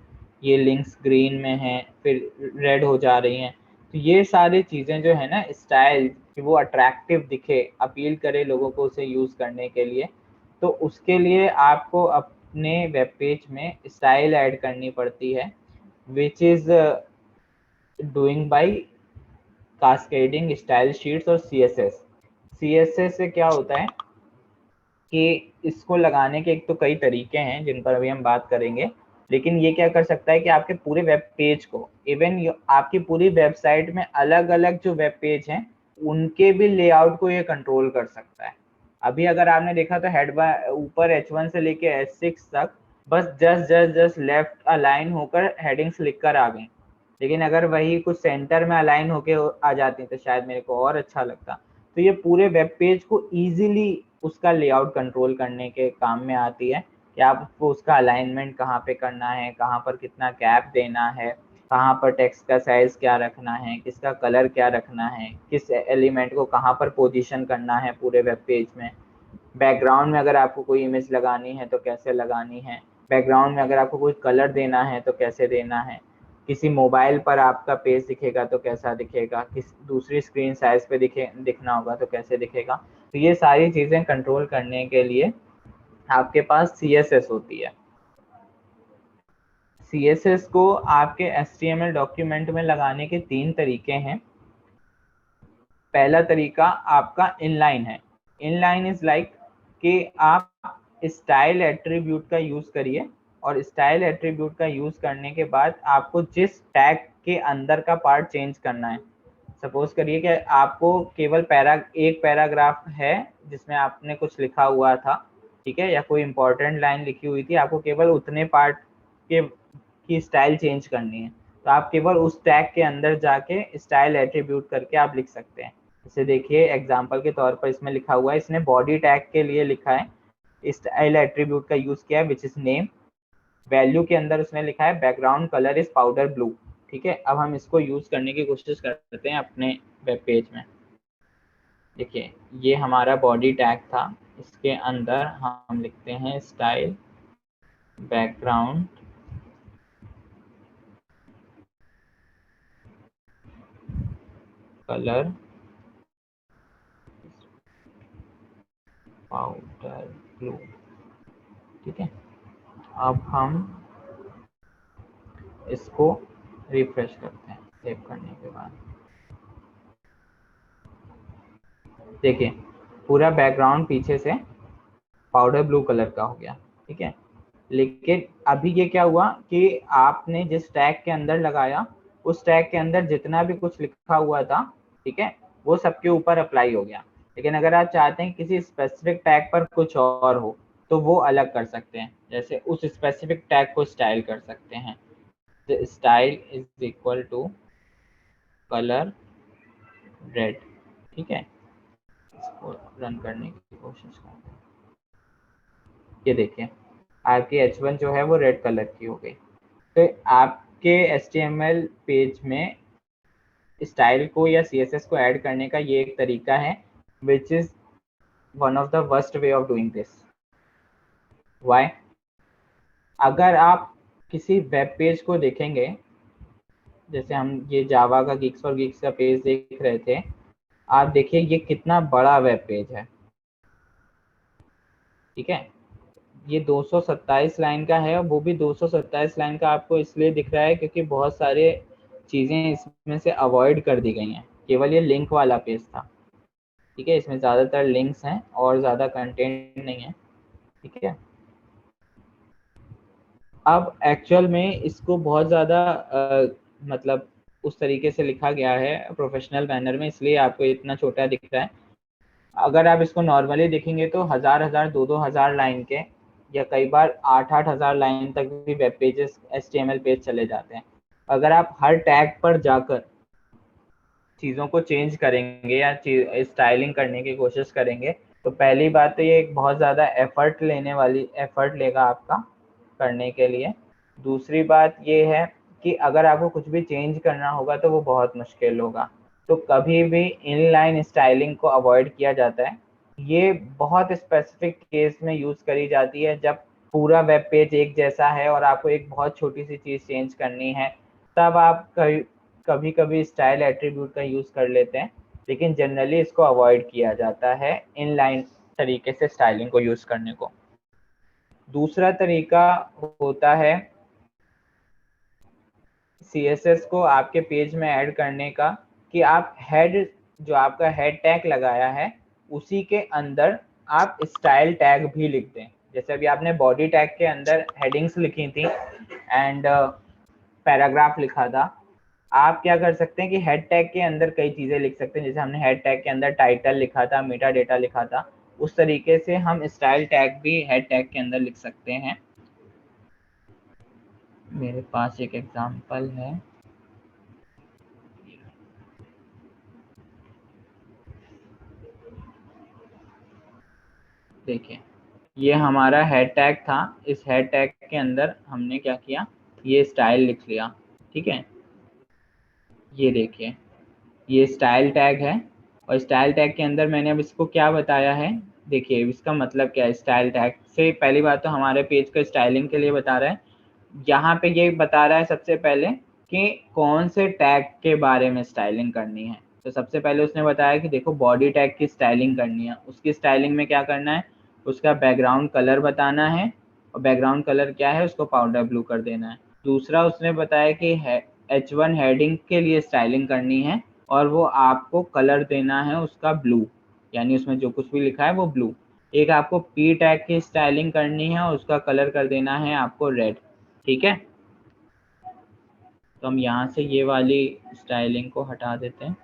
ये लिंक्स ग्रीन में हैं फिर रेड हो जा रही हैं। तो ये सारी चीज़ें जो है ना, स्टाइल कि वो अट्रैक्टिव दिखे, अपील करे लोगों को उसे यूज़ करने के लिए, तो उसके लिए आपको अपने वेब पेज में स्टाइल ऐड करनी पड़ती है, which is doing by cascading style sheets और CSS से क्या होता है कि इसको लगाने के एक तो कई तरीके हैं जिन पर अभी हम बात करेंगे, लेकिन ये क्या कर सकता है कि आपके पूरे वेब पेज को, इवन आपकी पूरी वेबसाइट में अलग अलग जो वेब पेज हैं उनके भी लेआउट को ये कंट्रोल कर सकता है। अभी अगर आपने देखा तो हेड ऊपर H1 से लेके H6 तक बस जस्ट लेफ्ट अलाइन होकर हेडिंग्स लिख कर आ गई, लेकिन अगर वही कुछ सेंटर में अलाइन होके आ जाती तो शायद मेरे को और अच्छा लगता। तो ये पूरे वेब पेज को इजीली उसका लेआउट कंट्रोल करने के काम में आती है कि आपको उसका अलाइनमेंट कहाँ पे करना है, कहाँ पर कितना गैप देना है, कहाँ पर टेक्स्ट का साइज क्या रखना है, किसका कलर क्या रखना है, किस एलिमेंट को कहाँ पर पोजीशन करना है पूरे वेब पेज में। बैकग्राउंड में अगर आपको कोई इमेज लगानी है तो कैसे लगानी है, बैकग्राउंड में अगर आपको कोई कलर देना है तो कैसे देना है, किसी मोबाइल पर आपका पेज दिखेगा तो कैसा दिखेगा, किस दूसरी स्क्रीन साइज पे दिखना होगा तो कैसे दिखेगा। तो ये सारी चीज़ें कंट्रोल करने के लिए आपके पास CSS होती है। CSS को आपके HTML डॉक्यूमेंट में लगाने के 3 तरीके हैं। पहला तरीका आपका इनलाइन है। इनलाइन इज लाइक कि आप स्टाइल एट्रीब्यूट का यूज करिए, और स्टाइल एट्रीब्यूट का यूज करने के बाद आपको जिस टैग के अंदर का पार्ट चेंज करना है, सपोज करिए कि आपको केवल एक पैराग्राफ है जिसमें आपने कुछ लिखा हुआ था, ठीक है, या कोई इंपॉर्टेंट लाइन लिखी हुई थी, आपको केवल उतने पार्ट के की स्टाइल चेंज करनी है, तो आप केवल उस टैग के अंदर जाके स्टाइल एट्रीब्यूट करके आप लिख सकते हैं। इसे देखिए एग्जांपल के तौर पर इसमें लिखा हुआ है, इसने बॉडी टैग के लिए लिखा है स्टाइल एट्रीब्यूट का यूज किया है विच इज नेम। वैल्यू के अंदर उसने लिखा है background colour is powder blue. ठीक है, अब हम इसको यूज करने की कोशिश करते हैं अपने वेब पेज में। देखिए ये हमारा बॉडी टैग था, इसके अंदर हम लिखते हैं style background colour powder blue. ठीक है, अब हम इसको रिफ्रेश करते हैं सेव करने के बाद। देखिए पूरा बैकग्राउंड पीछे से पाउडर ब्लू कलर का हो गया। ठीक है, लेकिन अभी ये क्या हुआ कि आपने जिस टैग के अंदर लगाया उस टैग के अंदर जितना भी कुछ लिखा हुआ था, ठीक है, वो सबके ऊपर अप्लाई हो गया। लेकिन अगर आप चाहते हैं किसी स्पेसिफिक टैग पर कुछ और हो तो वो अलग कर सकते हैं, जैसे उस स्पेसिफिक टैग को स्टाइल कर सकते हैं। Style is equal to colour red. ठीक है, इसको रन करने की कोशिश करते हैं। ये देखिए आपकी H1 जो है वो रेड कलर की हो गई। तो आपके HTML पेज में स्टाइल को या CSS को ऐड करने का ये एक तरीका है, which is one of the worst way of doing this. Why? अगर आप किसी वेब पेज को देखेंगे, जैसे हम ये जावा का गीक्स फॉर गीक्स का पेज देख रहे थे, आप देखिए ये कितना बड़ा वेब पेज है। ठीक है, ये 227 लाइन का है, और वो भी 227 लाइन का आपको इसलिए दिख रहा है क्योंकि बहुत सारे चीज़ें इसमें से अवॉइड कर दी गई हैं, केवल ये लिंक वाला पेज था। ठीक है, इसमें ज़्यादातर लिंक्स हैं और ज़्यादा कंटेंट नहीं है। ठीक है, अब एक्चुअल में इसको बहुत ज़्यादा मतलब उस तरीके से लिखा गया है प्रोफेशनल मैनर में, इसलिए आपको इतना छोटा दिख रहा है। अगर आप इसको नॉर्मली देखेंगे तो 1000 दो हजार लाइन के, या कई बार 8 हजार लाइन तक भी वेब पेजेस HTML पेज चले जाते हैं। अगर आप हर टैग पर जाकर चीज़ों को चेंज करेंगे या स्टाइलिंग करने की कोशिश करेंगे तो पहली बात तो ये एक बहुत ज़्यादा एफर्ट लेगा आपका करने के लिए। दूसरी बात ये है कि अगर आपको कुछ भी चेंज करना होगा तो वो बहुत मुश्किल होगा। तो कभी भी इनलाइन स्टाइलिंग को अवॉइड किया जाता है। ये बहुत स्पेसिफिक केस में यूज़ करी जाती है जब पूरा वेब पेज एक जैसा है और आपको एक बहुत छोटी सी चीज़ चेंज करनी है, तब आप कभी कभी स्टाइल एट्रीब्यूट का यूज़ कर लेते हैं, लेकिन जनरली इसको अवॉइड किया जाता है इनलाइन तरीके से स्टाइलिंग को यूज़ करने को। दूसरा तरीका होता है CSS को आपके पेज में ऐड करने का, कि आप हेड जो आपका हेड टैग लगाया है उसी के अंदर आप स्टाइल टैग भी लिख दें। जैसे अभी आपने बॉडी टैग के अंदर हेडिंग्स लिखी थी एंड पैराग्राफ लिखा था, आप क्या कर सकते हैं कि हेड टैग के अंदर कई चीज़ें लिख सकते हैं। जैसे हमने हेड टैग के अंदर टाइटल लिखा था, मेटा डेटा लिखा था, उस तरीके से हम स्टाइल टैग भी हेड टैग के अंदर लिख सकते हैं। मेरे पास एक एग्जांपल है। देखिए ये हमारा हेड टैग था, इस हेड टैग के अंदर हमने क्या किया, ये स्टाइल लिख लिया। ठीक है, ये देखिए, ये स्टाइल टैग है, और स्टाइल टैग के अंदर मैंने अब इसको क्या बताया है, देखिए इसका मतलब क्या है। स्टाइल टैग से पहली बात तो हमारे पेज को स्टाइलिंग के लिए बता रहा है। यहाँ पे ये बता रहा है सबसे पहले कि कौन से टैग के बारे में स्टाइलिंग करनी है। तो सबसे पहले उसने बताया कि देखो बॉडी टैग की स्टाइलिंग करनी है। उसकी स्टाइलिंग में क्या करना है, उसका बैकग्राउंड कलर बताना है, और बैकग्राउंड कलर क्या है, उसको पाउडर ब्लू कर देना है। दूसरा उसने बताया कि H1 हेडिंग के लिए स्टाइलिंग करनी है, और वो आपको कलर देना है उसका ब्लू, यानी उसमें जो कुछ भी लिखा है वो ब्लू। एक आपको पी टैग की स्टाइलिंग करनी है, और उसका कलर कर देना है आपको रेड। ठीक है, तो हम यहाँ से ये वाली स्टाइलिंग को हटा देते हैं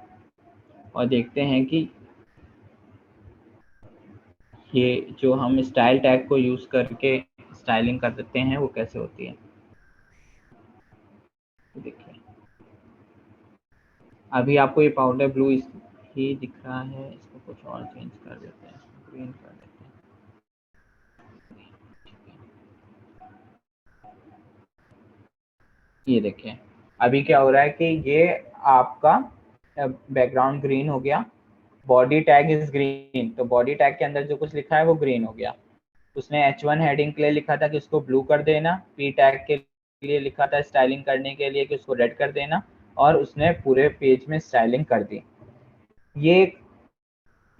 और देखते हैं कि ये जो हम स्टाइल टैग को यूज करके स्टाइलिंग कर देते हैं वो कैसे होती है। देखिए अभी आपको ये पाउडर ब्लू ही दिख रहा है, इसको कुछ और चेंज कर देते हैं, इसको ग्रीन कर देते हैं। ये देखिए अभी क्या हो रहा है कि ये आपका बैकग्राउंड ग्रीन हो गया, बॉडी टैग इज ग्रीन, तो बॉडी टैग के अंदर जो कुछ लिखा है वो ग्रीन हो गया। उसने H1 हेडिंग के लिए लिखा था कि उसको ब्लू कर देना, पी टैग के लिए लिखा था स्टाइलिंग करने के लिए कि उसको रेड कर देना, और उसने पूरे पेज में स्टाइलिंग कर दी। ये एक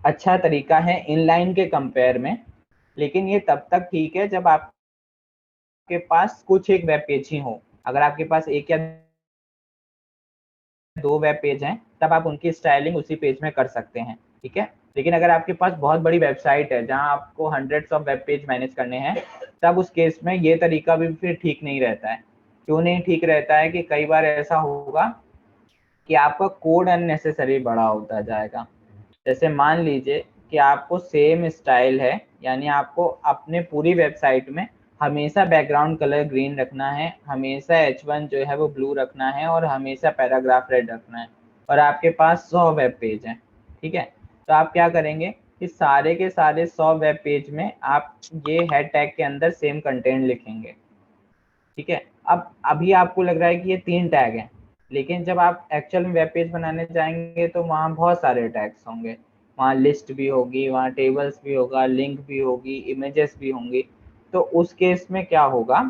अच्छा तरीका है इनलाइन के कंपेयर में, लेकिन ये तब तक ठीक है जब आपके पास कुछ एक वेब पेज ही हो। अगर आपके पास एक या दो वेब पेज हैं तब आप उनकी स्टाइलिंग उसी पेज में कर सकते हैं। ठीक है, लेकिन अगर आपके पास बहुत बड़ी वेबसाइट है जहां आपको hundreds of web page manage करने हैं, तब उस केस में ये तरीका भी फिर ठीक नहीं रहता है। क्यों नहीं ठीक रहता है कि कई बार ऐसा होगा कि आपका कोड अननेसेसरी बड़ा होता जाएगा। जैसे मान लीजिए कि आपको सेम स्टाइल है, यानी आपको अपने पूरी वेबसाइट में हमेशा बैकग्राउंड कलर ग्रीन रखना है, हमेशा H1 जो है वो ब्लू रखना है, और हमेशा पैराग्राफ रेड रखना है, और आपके पास 100 वेब पेज हैं। ठीक है, तो आप क्या करेंगे कि सारे के सारे 100 वेब पेज में आप ये हेड टैग के अंदर सेम कंटेंट लिखेंगे। ठीक है, अब अभी आपको लग रहा है कि ये 3 टैग हैं, लेकिन जब आप एक्चुअल में वेब पेज बनाने जाएंगे तो वहाँ बहुत सारे टैग्स होंगे। वहाँ लिस्ट भी होगी, वहाँ टेबल्स भी होगा, लिंक भी होगी, इमेजेस भी होंगी। तो उस केस में क्या होगा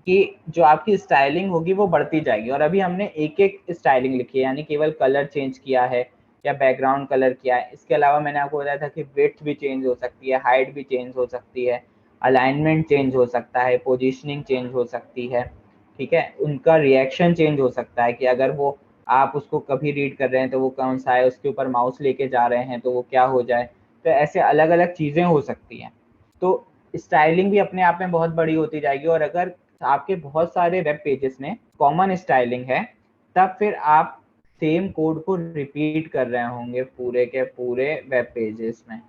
कि जो आपकी स्टाइलिंग होगी वो बढ़ती जाएगी। और अभी हमने एक एक स्टाइलिंग लिखी है, यानी केवल कलर चेंज किया है या बैकग्राउंड कलर किया है। इसके अलावा मैंने आपको बताया था कि विड्थ भी चेंज हो सकती है, हाइट भी चेंज हो सकती है, अलाइनमेंट चेंज हो सकता है, पोजीशनिंग चेंज हो सकती है। ठीक है, उनका रिएक्शन चेंज हो सकता है कि अगर वो आप उसको कभी रीड कर रहे हैं तो वो कौन सा है, उसके ऊपर माउस लेके जा रहे हैं तो वो क्या हो जाए। तो ऐसे अलग अलग चीज़ें हो सकती हैं। तो स्टाइलिंग भी अपने आप में बहुत बड़ी होती जाएगी, और अगर आपके बहुत सारे वेब पेजेस में कॉमन स्टाइलिंग है, तब फिर आप सेम कोड को रिपीट कर रहे होंगे पूरे के पूरे वेब पेजेस में।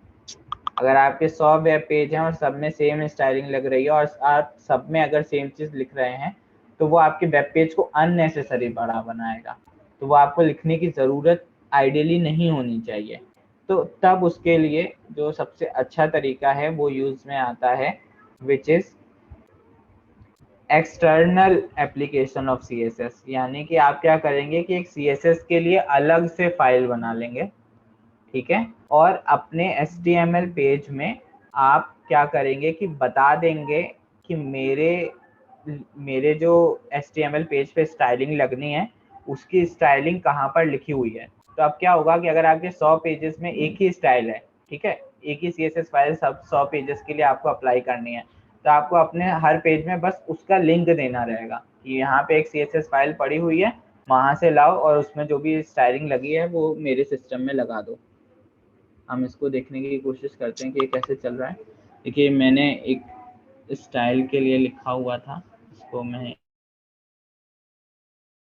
अगर आपके 100 वेब पेज हैं और सब में सेम स्टाइलिंग लग रही है, और आप सब में अगर सेम चीज़ लिख रहे हैं, तो वो आपके वेब पेज को अननेसेसरी बड़ा बनाएगा। तो वो आपको लिखने की ज़रूरत आइडियली नहीं होनी चाहिए। तो तब उसके लिए जो सबसे अच्छा तरीका है वो यूज़ में आता है, which is external application of CSS। यानी कि आप क्या करेंगे कि एक CSS के लिए अलग से फाइल बना लेंगे। ठीक है, और अपने HTML पेज में आप क्या करेंगे कि बता देंगे कि मेरे जो HTML पेज पे स्टाइलिंग लगनी है उसकी स्टाइलिंग कहाँ पर लिखी हुई है। तो अब क्या होगा कि अगर आपके 100 पेजेस में एक ही स्टाइल है, ठीक है, एक ही CSS फाइल सब 100 पेजेस के लिए आपको अप्लाई करनी है, तो आपको अपने हर पेज में बस उसका लिंक देना रहेगा कि यहाँ पे एक CSS फाइल पड़ी हुई है, वहां से लाओ और उसमें जो भी स्टाइलिंग लगी है वो मेरे सिस्टम में लगा दो। हम इसको देखने की कोशिश करते हैं कि ये कैसे चल रहा है। देखिए मैंने एक स्टाइल के लिए लिखा हुआ था, इसको मैं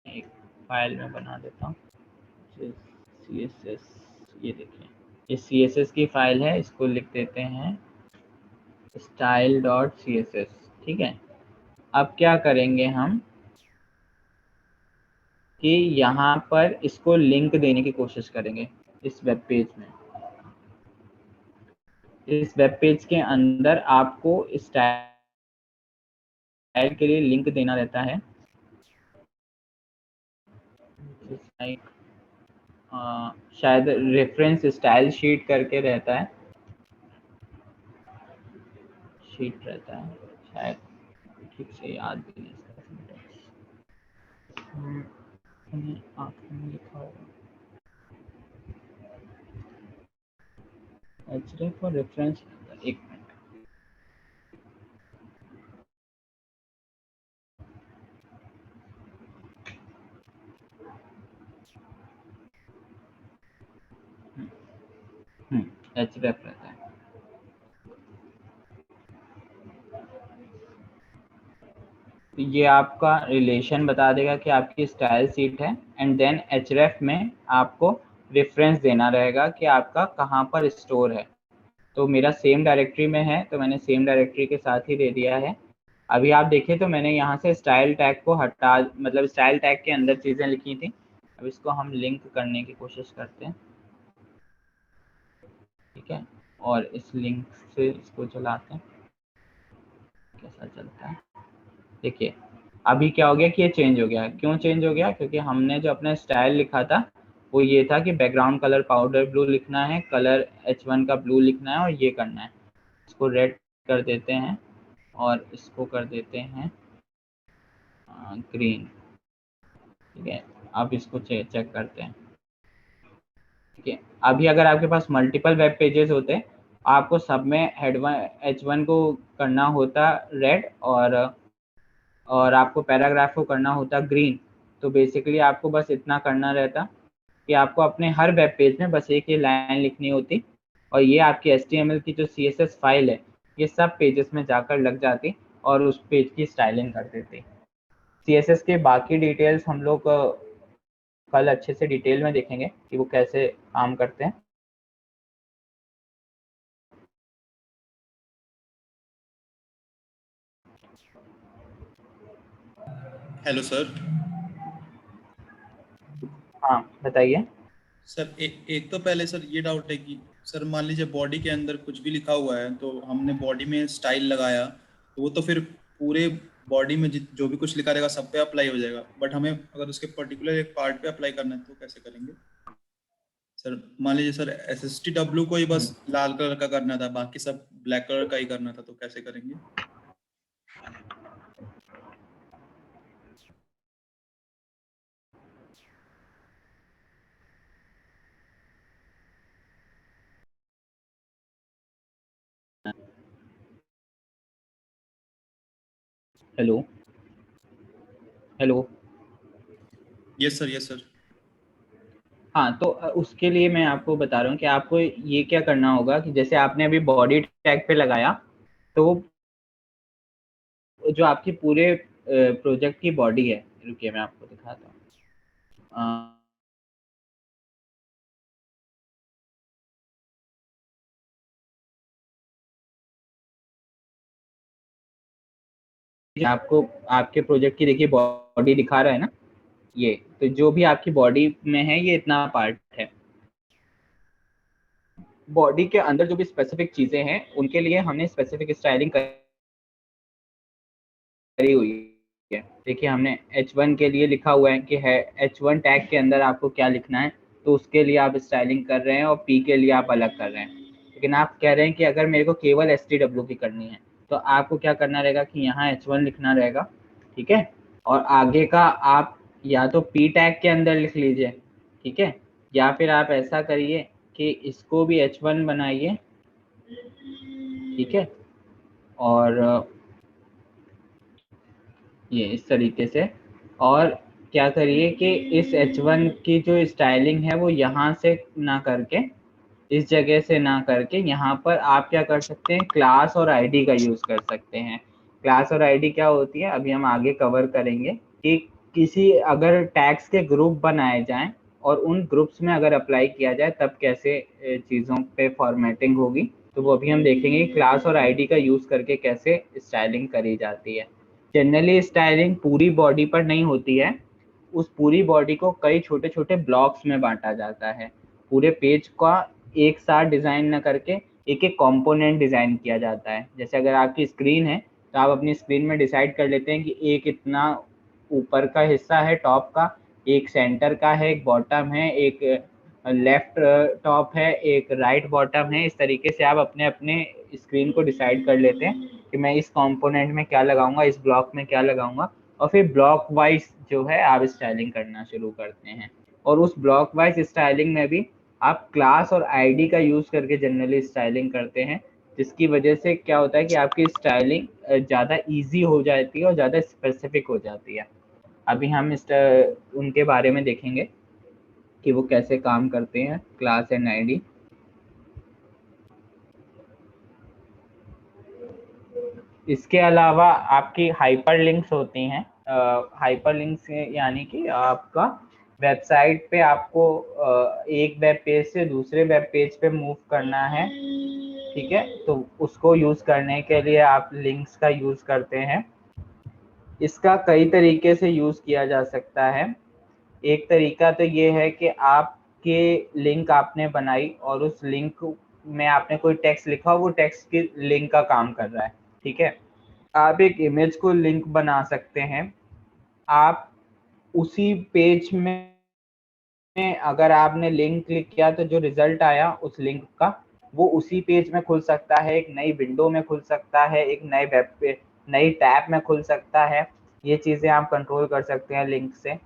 एक फाइल में बना देता हूँ। CSS, ये देखिए ये CSS की फाइल है, इसको लिख देते हैं style.css। ठीक है, अब क्या करेंगे हम कि यहाँ पर इसको लिंक देने की कोशिश करेंगे इस वेब पेज में। इस वेब पेज के अंदर आपको स्टाइल के लिए लिंक देना रहता है। लाइक शायद रेफरेंस स्टाइल शीट करके रहता है, शीट रहता है शायद, ठीक से याद भी नहीं इसका सिंटेक्स। आखिर में लिखा होगा href और रेफरेंस। एक मिनट, href रहता है। तो ये आपका रिलेशन बता देगा कि आपकी स्टाइल सीट है, एंड देन href में आपको रेफरेंस देना रहेगा कि आपका कहाँ पर स्टोर है। तो मेरा सेम डायरेक्टरी में है, तो मैंने सेम डायरेक्टरी के साथ ही दे दिया है। अभी आप देखें तो मैंने यहाँ से स्टाइल टैग को हटा, मतलब स्टाइल टैग के अंदर चीज़ें लिखी थी। अब इसको हम लिंक करने की कोशिश करते हैं, ठीक है, और इस लिंक से इसको चलाते हैं, कैसा चलता है। देखिए अभी क्या हो गया कि ये चेंज हो गया। क्यों चेंज हो गया? क्योंकि हमने जो अपना स्टाइल लिखा था वो ये था कि बैकग्राउंड कलर पाउडर ब्लू लिखना है, कलर H1 का ब्लू लिखना है और ये करना है। इसको रेड कर देते हैं और इसको कर देते हैं ग्रीन, ठीक है। अब इसको चेक करते हैं, ठीक है। अभी अगर आपके पास मल्टीपल वेब पेजेस होते, आपको सब में H1 को करना होता रेड और आपको पैराग्राफ को करना होता ग्रीन। तो बेसिकली आपको बस इतना करना रहता कि आपको अपने हर वेब पेज में बस एक ही लाइन लिखनी होती, और ये आपकी HTML की जो CSS फाइल है ये सब पेजेस में जाकर लग जाती और उस पेज की स्टाइलिंग कर देती। CSS के बाकी डिटेल्स हम लोग कल अच्छे से डिटेल में देखेंगे कि वो कैसे काम करते हैं। Hello sir. हाँ बताइए। सर एक तो पहले सर ये डाउट है कि सर मान लीजिए बॉडी के अंदर कुछ भी लिखा हुआ है, तो हमने बॉडी में स्टाइल लगाया, तो वो तो फिर पूरे बॉडी में जो भी कुछ लिखा रहेगा सब पे अप्लाई हो जाएगा। बट हमें अगर उसके पर्टिकुलर एक पार्ट पे अप्लाई करना है तो कैसे करेंगे? सर मान लीजिए सर SSTW को ही बस लाल कलर का करना था, बाकी सब ब्लैक कलर का ही करना था, तो कैसे करेंगे? Hello hello. Yes sir, yes sir. हाँ तो उसके लिए मैं आपको बता रहा हूँ कि आपको ये क्या करना होगा कि जैसे आपने अभी बॉडी टैग पे लगाया, तो जो आपकी पूरे प्रोजेक्ट की बॉडी है, रुकिए मैं आपको दिखाता हूँ। आपको आपके प्रोजेक्ट की देखिए बॉडी दिखा रहा है ना, ये तो जो भी आपकी बॉडी में है ये इतना पार्ट है। बॉडी के अंदर जो भी स्पेसिफिक चीजें हैं उनके लिए हमने स्पेसिफिक स्टाइलिंग करी हुई है। देखिए हमने H1 के लिए लिखा हुआ है कि है H1 टैग के अंदर आपको क्या लिखना है, तो उसके लिए आप स्टाइलिंग कर रहे हैं और P के लिए आप अलग कर रहे हैं। लेकिन आप कह रहे हैं कि अगर मेरे को केवल STW की करनी है, तो आपको क्या करना रहेगा कि यहाँ H1 लिखना रहेगा, ठीक है, और आगे का आप या तो P टैग के अंदर लिख लीजिए, ठीक है, या फिर आप ऐसा करिए कि इसको भी H1 बनाइए, ठीक है, और ये इस तरीके से। और क्या करिए कि इस H1 की जो स्टाइलिंग है वो यहाँ से ना करके, इस जगह से ना करके, यहाँ पर आप क्या कर सकते हैं, क्लास और आईडी का यूज़ कर सकते हैं। क्लास और आईडी क्या होती है अभी हम आगे कवर करेंगे कि किसी अगर टैग्स के ग्रुप बनाए जाएं और उन ग्रुप्स में अगर अप्लाई किया जाए तब कैसे चीज़ों पे फॉर्मेटिंग होगी, तो वो अभी हम देखेंगे कि क्लास और आईडी का यूज़ करके कैसे स्टाइलिंग करी जाती है। जनरली स्टाइलिंग पूरी बॉडी पर नहीं होती है, उस पूरी बॉडी को कई छोटे छोटे ब्लॉक्स में बांटा जाता है। पूरे पेज का एक साथ डिज़ाइन न करके एक एक कंपोनेंट डिज़ाइन किया जाता है। जैसे अगर आपकी स्क्रीन है तो आप अपनी स्क्रीन में डिसाइड कर लेते हैं कि एक इतना ऊपर का हिस्सा है टॉप का, एक सेंटर का है, एक बॉटम है, एक लेफ्ट टॉप है, एक राइट बॉटम है। इस तरीके से आप अपने अपने स्क्रीन को डिसाइड कर लेते हैं कि मैं इस कंपोनेंट में क्या लगाऊंगा, इस ब्लॉक में क्या लगाऊंगा, और फिर ब्लॉक वाइज जो है आप स्टाइलिंग करना शुरू करते हैं। और उस ब्लॉक वाइज स्टाइलिंग में भी आप क्लास और आईडी का यूज करके जनरली स्टाइलिंग करते हैं, जिसकी वजह से क्या होता है कि आपकी स्टाइलिंग ज़्यादा इजी हो जाती है और ज़्यादा स्पेसिफिक हो जाती है। अभी हम उनके बारे में देखेंगे कि वो कैसे काम करते हैं, क्लास एंड आईडी। इसके अलावा आपकी हाइपरलिंक्स होती हैं। हाइपरलिंक्स यानी कि आपका वेबसाइट पे आपको एक वेब पेज से दूसरे वेब पेज पे मूव करना है, ठीक है, तो उसको यूज करने के लिए आप लिंक्स का यूज करते हैं। इसका कई तरीके से यूज किया जा सकता है। एक तरीका तो ये है कि आपके लिंक आपने बनाई और उस लिंक में आपने कोई टेक्स्ट लिखा, वो टेक्स्ट की लिंक का काम कर रहा है, ठीक है। आप एक इमेज को लिंक बना सकते हैं। आप उसी पेज में अगर आपने लिंक क्लिक किया तो जो रिजल्ट आया उस लिंक का, वो उसी पेज में खुल सकता है, एक नई विंडो में खुल सकता है, एक नए वेब पे नई टैब में खुल सकता है। ये चीज़ें आप कंट्रोल कर सकते हैं लिंक से।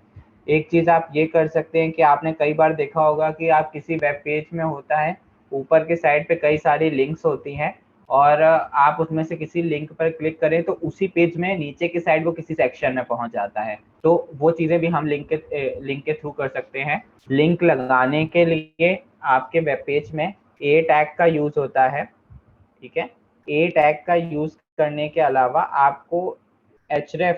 एक चीज़ आप ये कर सकते हैं कि आपने कई बार देखा होगा कि आप किसी वेब पेज में होता है, ऊपर के साइड पे कई सारी लिंक्स होती हैं और आप उसमें से किसी लिंक पर क्लिक करें तो उसी पेज में नीचे की साइड वो किसी सेक्शन में पहुंच जाता है। तो वो चीज़ें भी हम लिंक के थ्रू कर सकते हैं। लिंक लगाने के लिए आपके वेब पेज में ए टैग का यूज होता है, ठीक है। ए टैग का यूज करने के अलावा आपको href,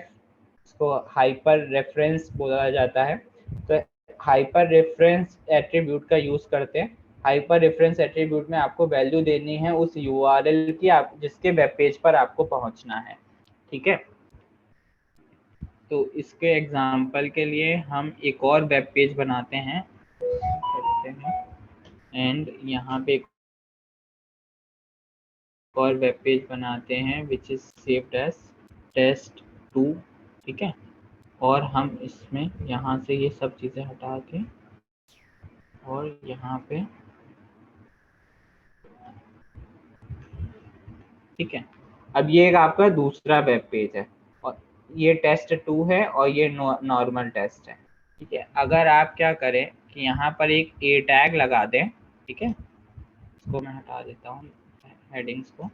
इसको हाइपर रेफरेंस बोला जाता है, तो हाइपर रेफरेंस एट्रीब्यूट का यूज करते हैं। हाइपर रेफरेंस एट्रीब्यूट में आपको वैल्यू देनी है उस यूआरएल की, आप जिसके वेब पेज पर आपको पहुंचना है, ठीक है। तो इसके एग्जांपल के लिए हम एक और वेब पेज बनाते हैं, करते हैं, एंड यहाँ पे एक और वेब पेज बनाते हैं which is saved as test2, ठीक है। और हम इसमें यहाँ से ये सब चीज़ें हटा के और यहाँ पे, ठीक है। अब ये एक आपका दूसरा वेब पेज है और ये test2 है और ये नॉर्मल टेस्ट है, ठीक है। अगर आप क्या करें कि यहाँ पर एक ए टैग लगा दें, ठीक है, इसको मैं हटा देता हूँ हेडिंग्स को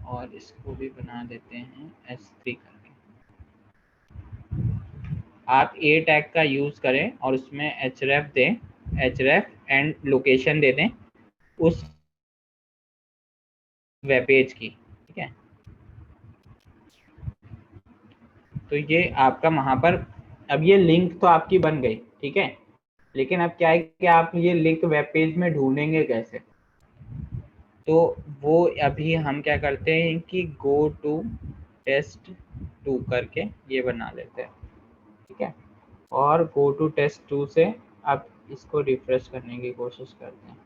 और इसको भी बना देते हैं S3 करके। आप ए टैग का यूज करें और उसमें href दें, href एंड लोकेशन दे दें उस वेब पेज की, ठीक है। तो ये आपका वहाँ पर, अब ये लिंक तो आपकी बन गई, ठीक है, लेकिन अब क्या है कि आप ये लिंक वेब पेज में ढूंढेंगे कैसे, तो वो अभी हम क्या करते हैं कि go to test2 करके ये बना लेते हैं, ठीक है। और go to test2 से आप इसको रिफ्रेश करने की कोशिश करते हैं।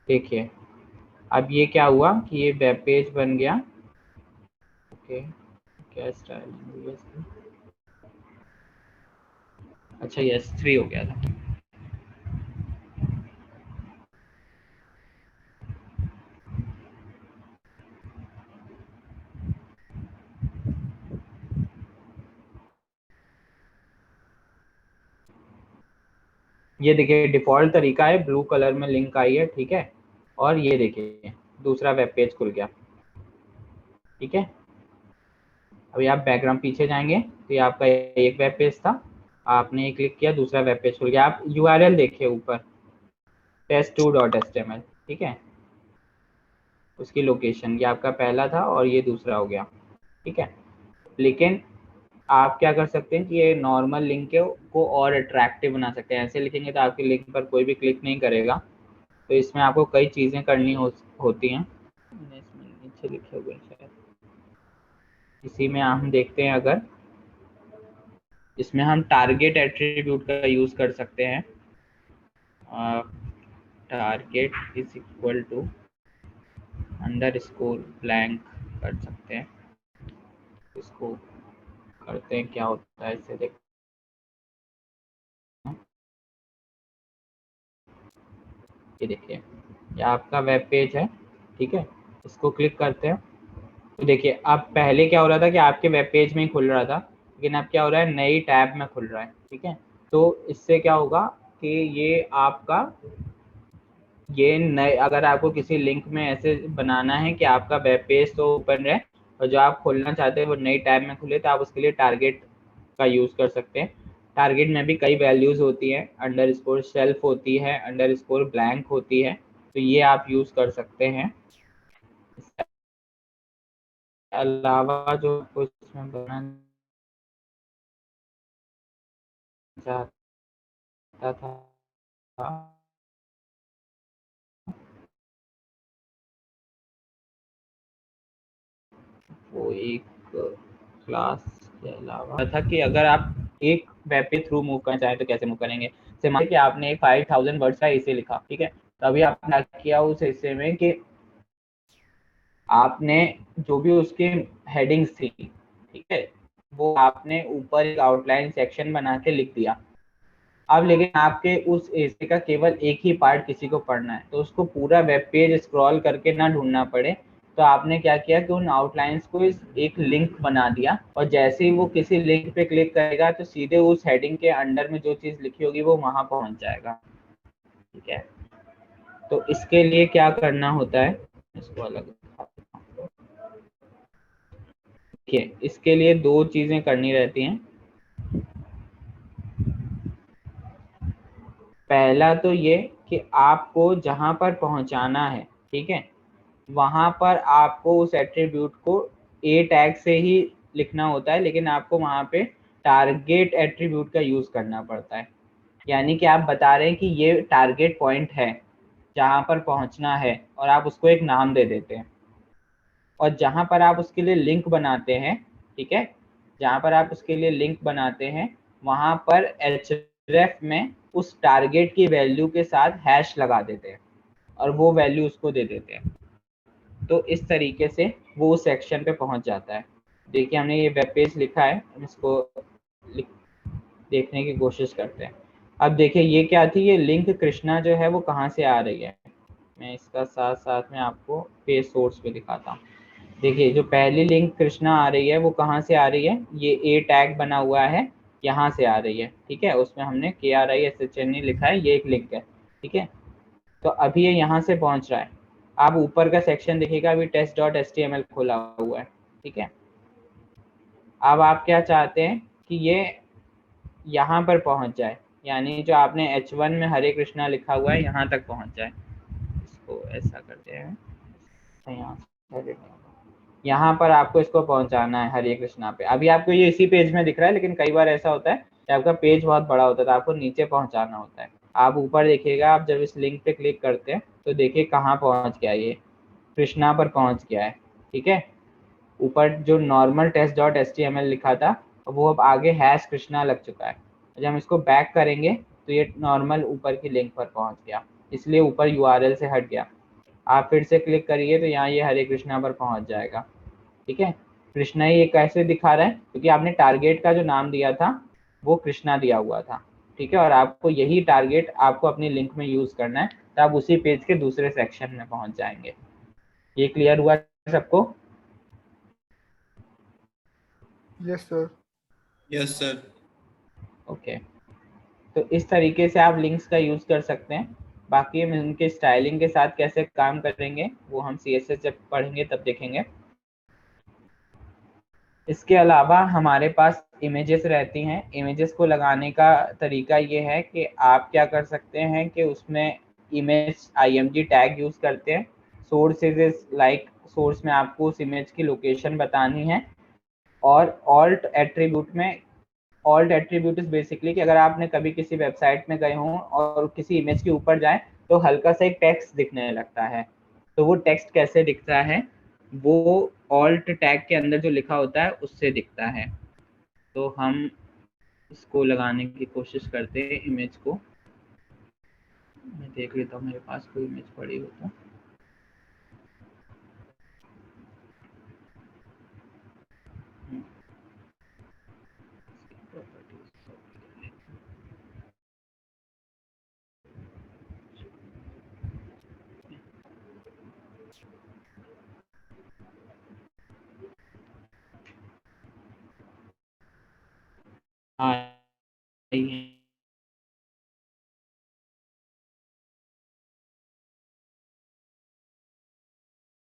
देखिए अब ये क्या हुआ कि ये वेब पेज बन गया, ओके। क्या स्टाइलिंग हुई है इसकी, अच्छा ये S3 हो गया था। ये देखिए डिफ़ॉल्ट तरीका है, ब्लू कलर में लिंक आई है, ठीक है। और ये देखिए दूसरा वेब पेज खुल गया, ठीक है। अभी आप बैकग्राउंड पीछे जाएंगे तो ये आपका एक वेब पेज था, आपने क्लिक किया दूसरा वेब पेज खुल गया। आप यूआरएल देखिए ऊपर test2.html, ठीक है, उसकी लोकेशन ये आपका पहला था और ये दूसरा हो गया, ठीक है। लेकिन आप क्या कर सकते हैं कि ये नॉर्मल लिंक को और अट्रैक्टिव बना सकते हैं। ऐसे लिखेंगे तो आपके लिंक पर कोई भी क्लिक नहीं करेगा, तो इसमें आपको कई चीज़ें करनी होती हैं। इसमें नीचे लिखे हुए शायद, इसी में हम देखते हैं, अगर इसमें हम टारगेट एट्रीब्यूट का यूज़ कर सकते हैं। Target is equal to underscore blank कर सकते हैं इसको, करते हैं क्या होता है इससे, देखते हैं। ये देखिए, ये आपका वेब पेज है, ठीक है, इसको क्लिक करते हैं। तो देखिए अब पहले क्या हो रहा था कि आपके वेब पेज में ही खुल रहा था, लेकिन अब क्या हो रहा है, नई टैब में खुल रहा है, ठीक है। तो इससे क्या होगा कि ये आपका ये नए, अगर आपको किसी लिंक में ऐसे बनाना है कि आपका वेब पेज तो ओपन रहे और जो आप खोलना चाहते हैं वो नई टैब में खुले, तो आप उसके लिए टारगेट का यूज़ कर सकते हैं। टारगेट में भी कई वैल्यूज़ होती हैं, अंडरस्कोर सेल्फ होती है, अंडरस्कोर ब्लैंक होती है, तो ये आप यूज़ कर सकते हैं। इसके अलावा जो कुछ इसमें बनाना चाहता था, वो एक क्लास के अलावा था कि अगर आप एक वेब पे थ्रू मूव करना चाहें तो कैसे मूव करेंगे। जैसे मान लीजिए कि आपने एक 5000 वर्ड्स का एसे लिखा, ठीक है, तो अभी आपने क्या किया उस एसे में कि आपने जो भी उसके हेडिंग्स थी, ठीक है, वो आपने ऊपर एक आउटलाइन सेक्शन बना के लिख दिया। अब लेकिन आपके उस एसे का केवल एक ही पार्ट किसी को पढ़ना है, तो उसको पूरा वेब पेज स्क्रॉल करके ना ढूंढना पड़े, तो आपने क्या किया कि उन आउटलाइंस को एक लिंक बना दिया, और जैसे ही वो किसी लिंक पे क्लिक करेगा तो सीधे उस हेडिंग के अंडर में जो चीज़ लिखी होगी वो वहां पहुंच जाएगा, ठीक है। तो इसके लिए क्या करना होता है, इसको अलग देखिए, इसके लिए दो चीज़ें करनी रहती हैं। पहला तो ये कि आपको जहां पर पहुंचाना है, ठीक है, वहां पर आपको उस एट्रीब्यूट को ए टैग से ही लिखना होता है, लेकिन आपको वहां पे टारगेट एट्रीब्यूट का यूज करना पड़ता है। यानी कि आप बता रहे हैं कि ये टारगेट पॉइंट है जहां पर पहुंचना है, और आप उसको एक नाम दे देते हैं। और जहां पर आप उसके लिए लिंक बनाते हैं, ठीक है, जहां पर आप उसके लिए लिंक बनाते हैं वहां पर href में उस टारगेट की वैल्यू के साथ हैश लगा देते हैं और वो वैल्यू उसको दे देते हैं। तो इस तरीके से वो उस सेक्शन पे पहुंच जाता है। देखिए हमने ये वेब पेज लिखा है, हम इसको देखने की कोशिश करते हैं। अब देखिए ये क्या थी, ये लिंक कृष्णा जो है वो कहाँ से आ रही है, मैं इसका साथ साथ में आपको पेज सोर्स पे दिखाता हूँ। देखिए जो पहली लिंक कृष्णा आ रही है वो कहाँ से आ रही है, ये ए टैग बना हुआ है, यहाँ से आ रही है, ठीक है, उसमें हमने KRISHNE लिखा है, ये एक लिंक है, ठीक है। तो अभी ये यहाँ से पहुँच रहा है। आप ऊपर का सेक्शन देखिएगा, अभी test.html खोला हुआ है, ठीक है। अब आप क्या चाहते हैं कि ये यहाँ पर पहुँच जाए, यानी जो आपने H1 में हरे कृष्णा लिखा हुआ है यहाँ तक पहुँच जाए। इसको ऐसा करते हैं, यहाँ पर आपको इसको पहुंचाना है हरे कृष्णा पे। अभी आपको ये इसी पेज में दिख रहा है, लेकिन कई बार ऐसा होता है कि आपका पेज बहुत बड़ा होता है तो आपको नीचे पहुंचाना होता है। आप ऊपर देखिएगा, आप जब इस लिंक पे क्लिक करते हैं तो देखिए कहाँ पहुंच गया, ये कृष्णा पर पहुंच गया है, ठीक है। ऊपर जो नॉर्मल test.html लिखा था वो अब आगे हैश कृष्णा लग चुका है। जब हम इसको बैक करेंगे तो ये नॉर्मल ऊपर की लिंक पर पहुंच गया, इसलिए ऊपर URL से हट गया। आप फिर से क्लिक करिए तो यहाँ ये हरे कृष्णा पर पहुंच जाएगा, ठीक है। कृष्णा ये कैसे दिखा रहा है, क्योंकि आपने टारगेट का जो नाम दिया था वो कृष्णा दिया हुआ था, ठीक है, और आपको यही टारगेट आपको अपनी लिंक में यूज करना है, तो आप उसी पेज के दूसरे सेक्शन में पहुंच जाएंगे। ये क्लियर हुआ सबको? Yes, sir. Yes sir. Okay, तो इस तरीके से आप लिंक्स का यूज कर सकते हैं। बाकी हम उनके स्टाइलिंग के साथ कैसे काम करेंगे वो हम CSS जब पढ़ेंगे तब देखेंगे। इसके अलावा हमारे पास इमेजेस रहती हैं। इमेजेस को लगाने का तरीका ये है कि आप क्या कर सकते हैं कि उसमें इमेज img टैग यूज करते हैं। सोर्सेज इज लाइक, सोर्स में आपको उस इमेज की लोकेशन बतानी है, और ऑल्ट एट्रीब्यूट में, ऑल्ट एट्रीब्यूट इज बेसिकली कि अगर आपने कभी किसी वेबसाइट में गए हों और किसी इमेज के ऊपर जाएं तो हल्का सा एक टेक्स्ट दिखने लगता है, तो वो टेक्स्ट कैसे दिखता है, वो ऑल्ट टैग के अंदर जो लिखा होता है उससे दिखता है। तो हम इसको लगाने की कोशिश करते हैं इमेज को। मैं देख लेता हूँ मेरे पास कोई इमेज पड़ी हो तो।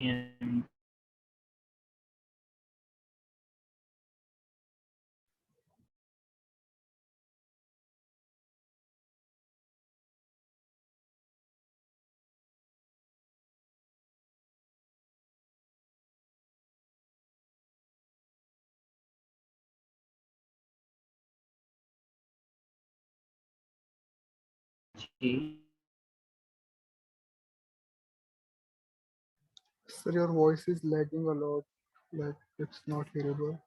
and G. Sir, your voice is lagging a lot. Like it's not hearable.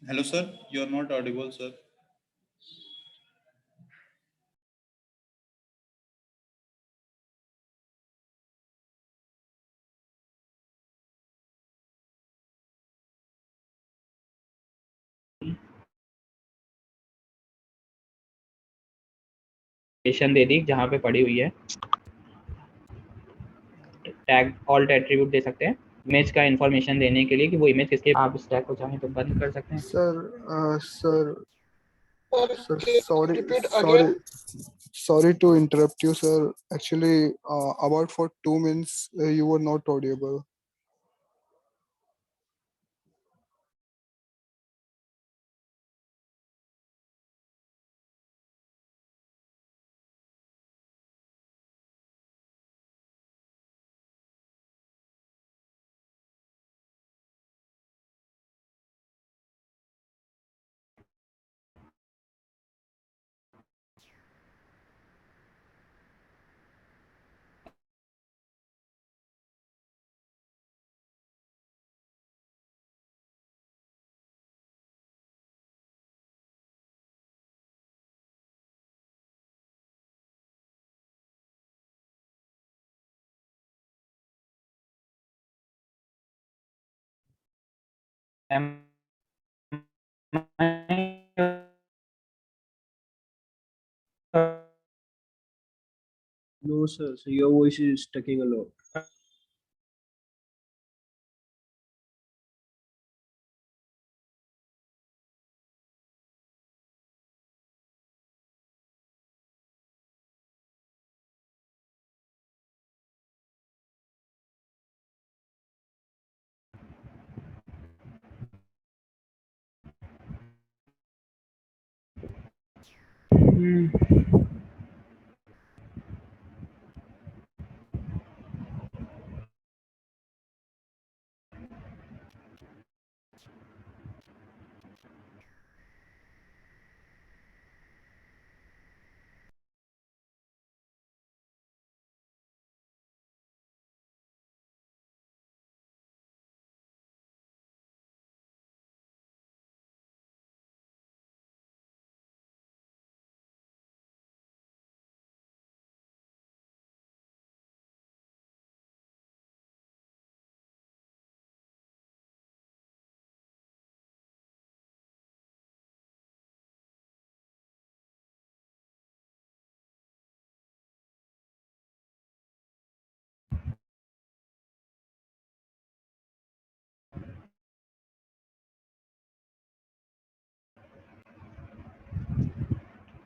Hello, sir. You are not audible, sir. Location दे दी जहाँ पे पड़ी हुई है, टैग ऑल्ट एट्रीब्यूट दे सकते हैं इमेज का इंफॉर्मेशन देने के लिए कि वो इमेज किसके, आप स्टैक को चाहें तो बंद कर सकते हैं। Sir, sorry, sorry to interrupt you, sir. Actually, about for 2 minutes, you were not audible. Am No, sir. So your voice is taking a lot.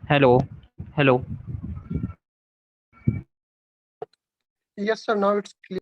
hello, hello. Yes, sir. Now it's clear.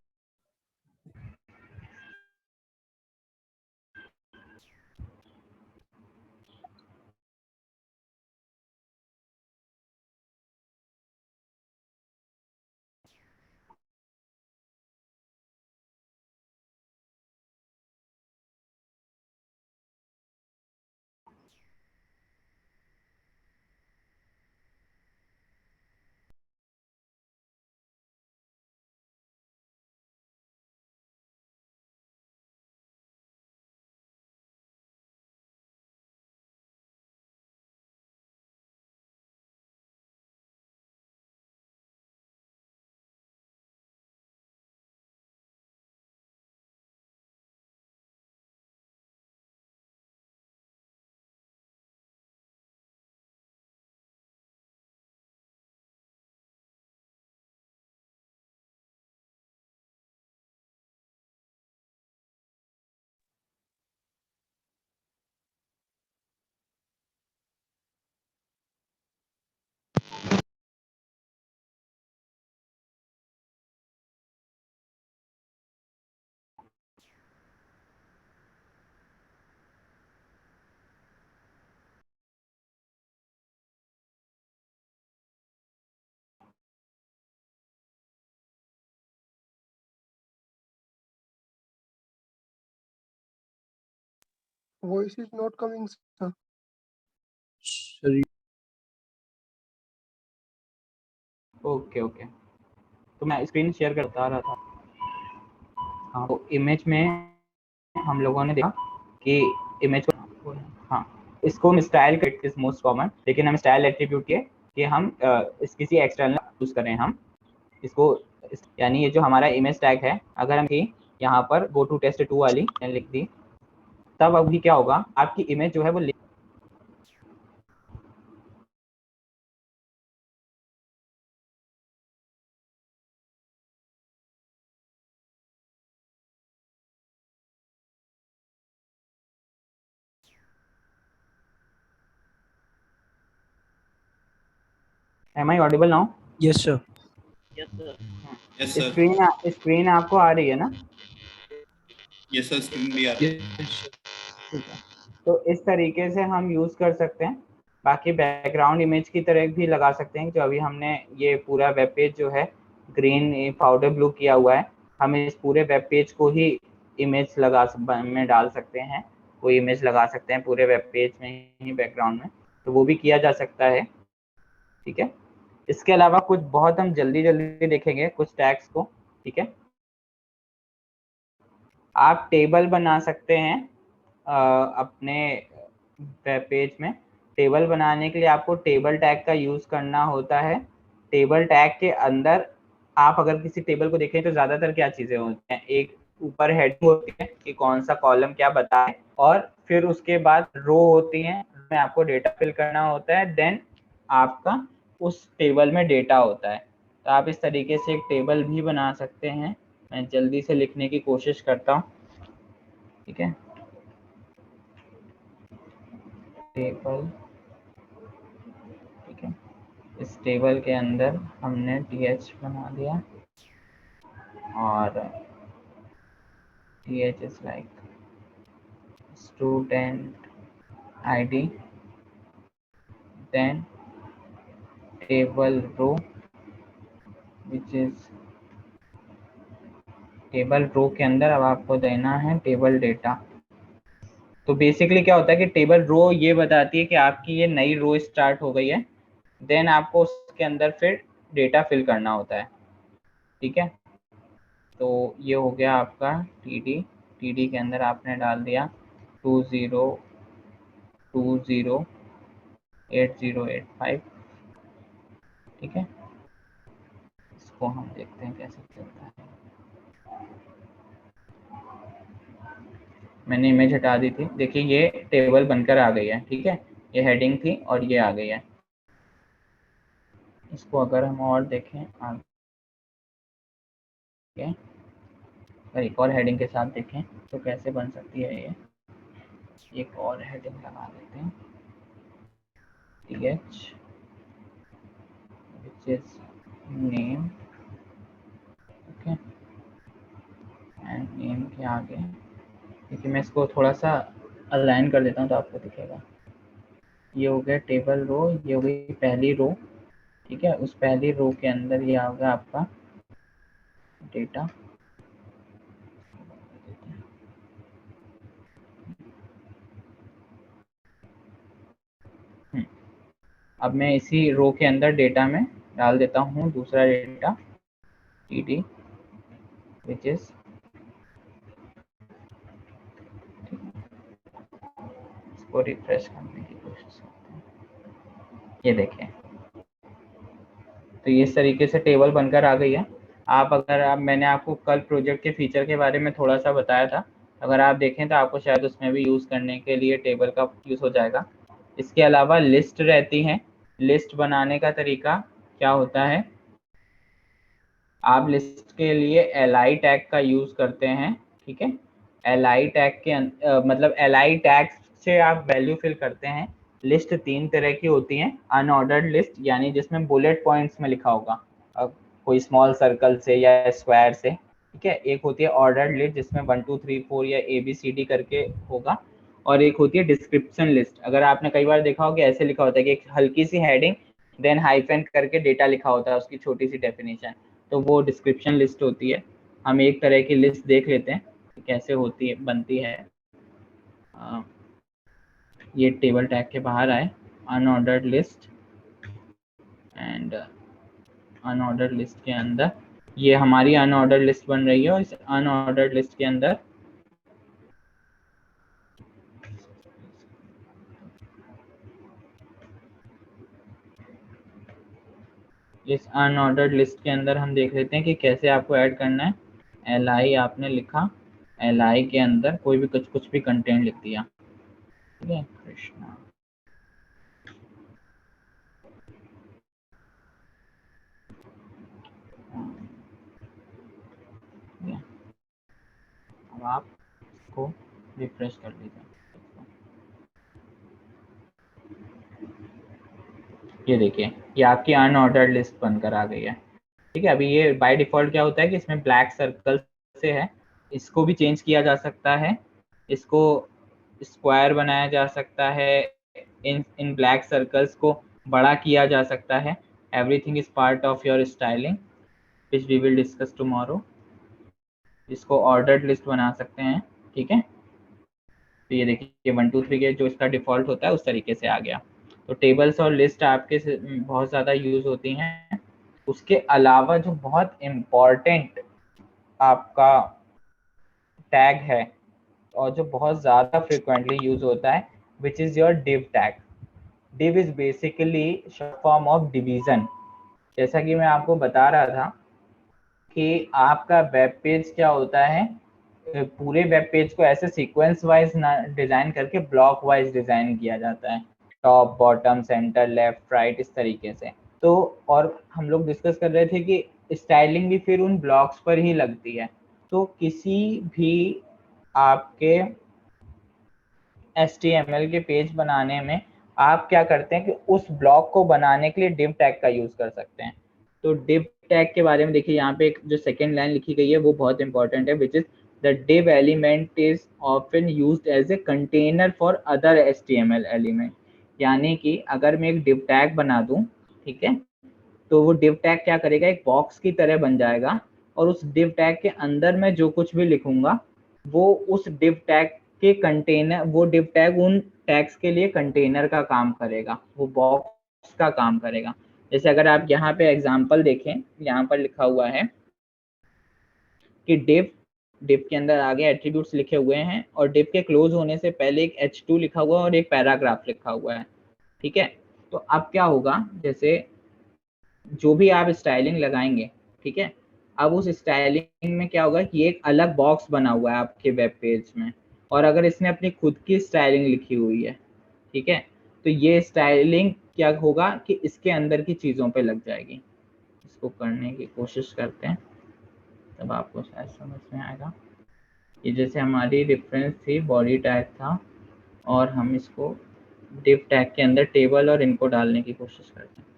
voice is not coming, sir. Sir, okay okay, तो मैं स्क्रीन शेयर कर बता रहा था। हाँ, तो इमेज में हम लोगों ने देखा कि इमेज को, हाँ, इसको हम स्टाइल इज मोस्ट कॉमन, लेकिन हम स्टाइल एट्रीब्यूट के कि हम इस किसी एक्सटर्नल यूज करें हम इसको, यानी ये जो हमारा इमेज टैग है, अगर हम यहाँ पर गो टू टेस्ट 2 वाली लिख दी, तब अभी क्या होगा, आपकी इमेज जो है वो Am I audible now? yes, sir. Yes sir, screen आपको आ रही है ना? यस सर, स्क्रीन भी आ रही है। Yes, sir. ठीक है, तो इस तरीके से हम यूज कर सकते हैं। बाकी बैकग्राउंड इमेज की तरह भी लगा सकते हैं, जो अभी हमने ये पूरा वेब पेज जो है ग्रीन पाउडर ब्लू किया हुआ है, हम इस पूरे वेब पेज को ही इमेज में डाल सकते हैं, कोई इमेज लगा सकते हैं पूरे वेब पेज में ही बैकग्राउंड में, तो वो भी किया जा सकता है। ठीक है, इसके अलावा कुछ बहुत हम जल्दी जल्दी देखेंगे कुछ टैग्स को। ठीक है, आप टेबल बना सकते हैं अपने वेब पेज में। टेबल बनाने के लिए आपको टेबल टैग का यूज करना होता है। टेबल टैग के अंदर आप अगर किसी टेबल को देखें तो ज्यादातर क्या चीजें होती हैं, एक ऊपर हेडिंग होती है कि कौन सा कॉलम क्या बताए, और फिर उसके बाद रो होती हैं उसमें आपको डेटा फिल करना होता है, देन आपका उस टेबल में डेटा होता है। तो आप इस तरीके से एक टेबल भी बना सकते हैं। मैं जल्दी से लिखने की कोशिश करता हूँ। ठीक है, टेबल, ठीक है, इस टेबल के अंदर हमने th बना दिया, और th is like student id, then table row which is, table row के अंदर अब आपको देना है टेबल डेटा। तो बेसिकली क्या होता है कि टेबल रो ये बताती है कि आपकी ये नई रो स्टार्ट हो गई है, देन आपको उसके अंदर फिर डेटा फिल करना होता है। ठीक है, तो ये हो गया आपका टीडी के अंदर आपने डाल दिया 20208085। ठीक है, इसको हम देखते हैं कैसे चलता है। मैंने इमेज हटा दी थी, देखिए ये टेबल बनकर आ गई है। ठीक है, ये हेडिंग थी और ये आ गई है। इसको अगर हम और देखें आगे, और एक और हेडिंग के साथ देखें तो कैसे बन सकती है ये, एक और हेडिंग लगा देते हैं th which is name, okay, and name के आगे, देखिए मैं इसको थोड़ा सा अलाइन कर देता हूँ तो आपको दिखेगा। ये हो गया टेबल रो, ये हो गई पहली रो। ठीक है, उस पहली रो के अंदर ये आ गया आपका डेटा। अब मैं इसी रो के अंदर डेटा में डाल देता हूँ दूसरा डेटा टीडी विच इज, इसको रिफ्रेश करने की कोशिश करते हैं। ये देखें, तो ये इस तरीके से टेबल बनकर आ गई है। मैंने आपको कल प्रोजेक्ट के फीचर के बारे में थोड़ा सा बताया था, अगर आप देखें तो आपको शायद उसमें भी यूज़ करने के लिए टेबल का यूज़ हो जाएगा। इसके अलावा लिस्ट रहती है। लिस्ट बनाने का तरीका क्या होता है, आप लिस्ट के लिए li टैग का यूज़ करते हैं। ठीक है, li टैग के मतलब li टैग से आप वैल्यू फिल करते हैं। लिस्ट 3 तरह की होती हैं, अनऑर्डर्ड लिस्ट यानी जिसमें बुलेट पॉइंट्स में लिखा होगा, कोई स्मॉल सर्कल से या स्क्वायर से। ठीक है, एक होती है ऑर्डर्ड लिस्ट जिसमें 1 2 3 4 या ABCD करके होगा, और एक होती है डिस्क्रिप्शन लिस्ट। अगर आपने कई बार देखा हो कि ऐसे लिखा होता है कि एक हल्की सी हेडिंग देन हाइफन करके डेटा लिखा होता है, उसकी छोटी सी डेफिनेशन, तो वो डिस्क्रिप्शन लिस्ट होती है। हम एक तरह की लिस्ट देख लेते हैं कि कैसे होती है, बनती है। ये टेबल टैग के बाहर आए, unordered list, and unordered list के अंदर ये हमारी अनऑर्डर्ड लिस्ट बन रही है, और इस अनऑर्डर्ड लिस्ट के अंदर इस अनऑर्डर्ड लिस्ट के अंदर हम देख लेते हैं कि कैसे आपको ऐड करना है। li आपने लिखा, li के अंदर कोई भी कुछ भी कंटेंट लिख दिया, ठीक है, कृष्णा, अब आप इसको रिफ्रेश कर लीजिए। ये देखिए, ये आपकी अनऑर्डर्ड लिस्ट बनकर आ गई है, ठीक है। अभी ये बाय डिफॉल्ट क्या होता है कि इसमें ब्लैक सर्कल से है, इसको भी चेंज किया जा सकता है, इसको स्क्वायर बनाया जा सकता है, इन ब्लैक सर्कल्स को बड़ा किया जा सकता है। Everything is part of your styling which we will discuss tomorrow. इसको ऑर्डर्ड लिस्ट बना सकते हैं, ठीक है। तो ये देखिए 1 2 3 के जो इसका डिफॉल्ट होता है उस तरीके से आ गया। तो टेबल्स और लिस्ट आपके बहुत ज़्यादा यूज़ होती हैं। उसके अलावा जो बहुत इम्पॉर्टेंट आपका टैग है और जो बहुत ज़्यादा फ्रिक्वेंटली यूज़ होता है, which is your div tag. div is basically form of division. जैसा कि मैं आपको बता रहा था कि आपका वेब पेज क्या होता है, पूरे वेब पेज को ऐसे सीक्वेंस वाइज डिज़ाइन करके ब्लॉक वाइज डिज़ाइन किया जाता है, top bottom centre left right इस तरीके से। तो और हम लोग डिस्कस कर रहे थे कि स्टाइलिंग भी फिर उन ब्लॉक्स पर ही लगती है। तो किसी भी आपके HTML के पेज बनाने में आप क्या करते हैं कि उस ब्लॉक को बनाने के लिए div टैग का यूज़ कर सकते हैं। तो div टैग के बारे में देखिए, यहाँ पे एक जो सेकेंड लाइन लिखी गई है वो बहुत इंपॉर्टेंट है, which is the div element is often used as a container for other HTML element. यानी कि अगर मैं एक div टैग बना दूं, ठीक है, तो वो div टैग क्या करेगा, एक बॉक्स की तरह बन जाएगा, और उस div टैग के अंदर मैं जो कुछ भी लिखूंगा वो उस div टैग के कंटेनर, वो div टैग उन टैग्स के लिए कंटेनर का काम करेगा, वो बॉक्स का काम करेगा। जैसे अगर आप यहाँ पे एग्जांपल देखें, यहाँ पर लिखा हुआ है कि div के अंदर आगे एट्रीब्यूट्स लिखे हुए हैं, और div के क्लोज होने से पहले एक h2 लिखा हुआ है और एक पैराग्राफ लिखा हुआ है, ठीक है। तो अब क्या होगा, जैसे जो भी आप स्टाइलिंग लगाएंगे, ठीक है, अब उस स्टाइलिंग में क्या होगा कि एक अलग बॉक्स बना हुआ है आपके वेब पेज में, और अगर इसने अपनी खुद की स्टाइलिंग लिखी हुई है, ठीक है, तो ये स्टाइलिंग क्या होगा कि इसके अंदर की चीज़ों पे लग जाएगी। इसको करने की कोशिश करते हैं, तब आपको शायद समझ में आएगा। ये जैसे हमारी रेफरेंस थी, बॉडी टैग था, और हम इसको div टैग के अंदर टेबल और इनको डालने की कोशिश करते हैं।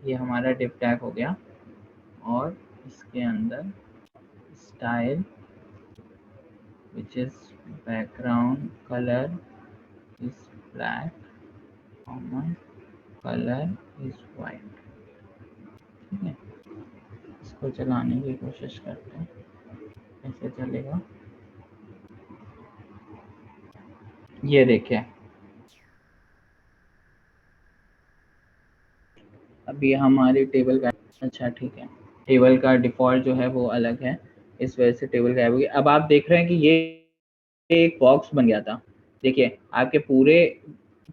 ये हमारा div टैग हो गया, और इसके अंदर style which is background color is black, color is white, ठीक है। इसको चलाने की कोशिश करते हैं, कैसे चलेगा। ये देखिए, अभी हमारी टेबल का, अच्छा ठीक है, टेबल का डिफॉल्ट जो है वो अलग है, इस वजह से टेबल गायब हो गई। अब आप देख रहे हैं कि ये एक बॉक्स बन गया था, देखिए आपके पूरे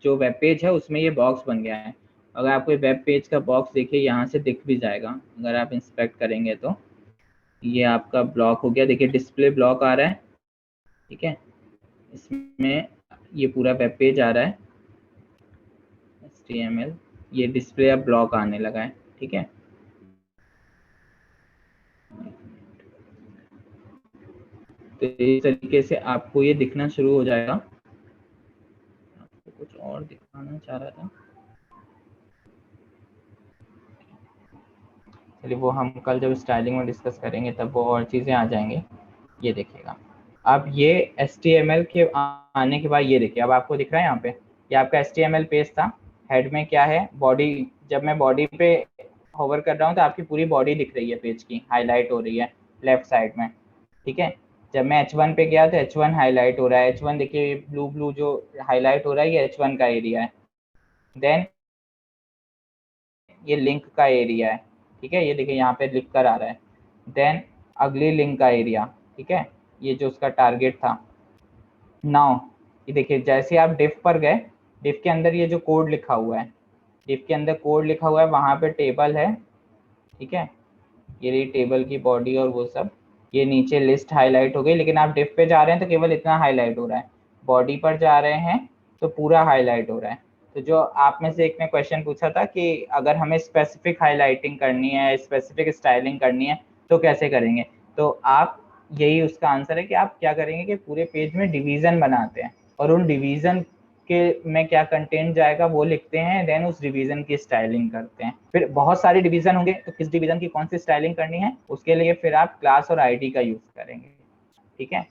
जो वेब पेज है उसमें ये बॉक्स बन गया है। अगर आपको वेब पेज का बॉक्स देखिए यहाँ से दिख भी जाएगा, अगर आप इंस्पेक्ट करेंगे तो ये आपका ब्लॉक हो गया, देखिए डिस्प्ले ब्लॉक आ रहा है, ठीक है, इसमें ये पूरा वेब पेज आ रहा है HTML, ये डिस्प्ले अब ब्लॉक आने लगा है, ठीक है। तो इस तरीके से आपको ये दिखना शुरू हो जाएगा। आपको कुछ और दिखाना चाह रहा था, चलिए वो हम कल जब स्टाइलिंग में डिस्कस करेंगे तब वो और चीज़ें आ जाएंगी। ये देखिएगा, अब ये HTML के आने के बाद ये देखिए, अब आपको दिख रहा है यहाँ पे, ये आपका HTML पेज था। हेड में क्या है, बॉडी, जब मैं बॉडी पे होवर कर रहा हूँ तो आपकी पूरी बॉडी दिख रही है पेज की, हाईलाइट हो रही है लेफ्ट साइड में, ठीक है। जब मैं H1 पे गया तो H1 हाईलाइट हो रहा है, H1 देखिए ब्लू ब्लू जो हाईलाइट हो रहा है ये H1 का एरिया है। देन ये लिंक का एरिया है, ठीक है, ये देखिए यहाँ पे लिख कर आ रहा है। देन अगली लिंक का एरिया, ठीक है, ये जो उसका टारगेट था। नाउ ये देखिए जैसे आप डिफ पर गए, डिफ के अंदर ये जो कोड लिखा हुआ है, डिफ के अंदर कोड लिखा हुआ है, वहाँ पे टेबल है, ठीक है, ये रही टेबल की बॉडी और वो सब। ये नीचे लिस्ट हाईलाइट हो गई, लेकिन आप डिफ पे जा रहे हैं तो केवल इतना हाईलाइट हो रहा है, बॉडी पर जा रहे हैं तो पूरा हाईलाइट हो रहा है। तो जो आप में से एक ने क्वेश्चन पूछा था कि अगर हमें स्पेसिफिक हाईलाइटिंग करनी है, स्पेसिफिक स्टाइलिंग करनी है तो कैसे करेंगे, तो आप यही उसका आंसर है कि आप क्या करेंगे कि पूरे पेज में डिवीजन बनाते हैं और उन डिवीजन के में क्या कंटेंट जाएगा वो लिखते हैं, देन उस डिवीजन की स्टाइलिंग करते हैं। फिर बहुत सारे डिवीजन होंगे तो किस डिवीजन की कौन सी स्टाइलिंग करनी है उसके लिए फिर आप क्लास और आईडी का यूज करेंगे, ठीक है।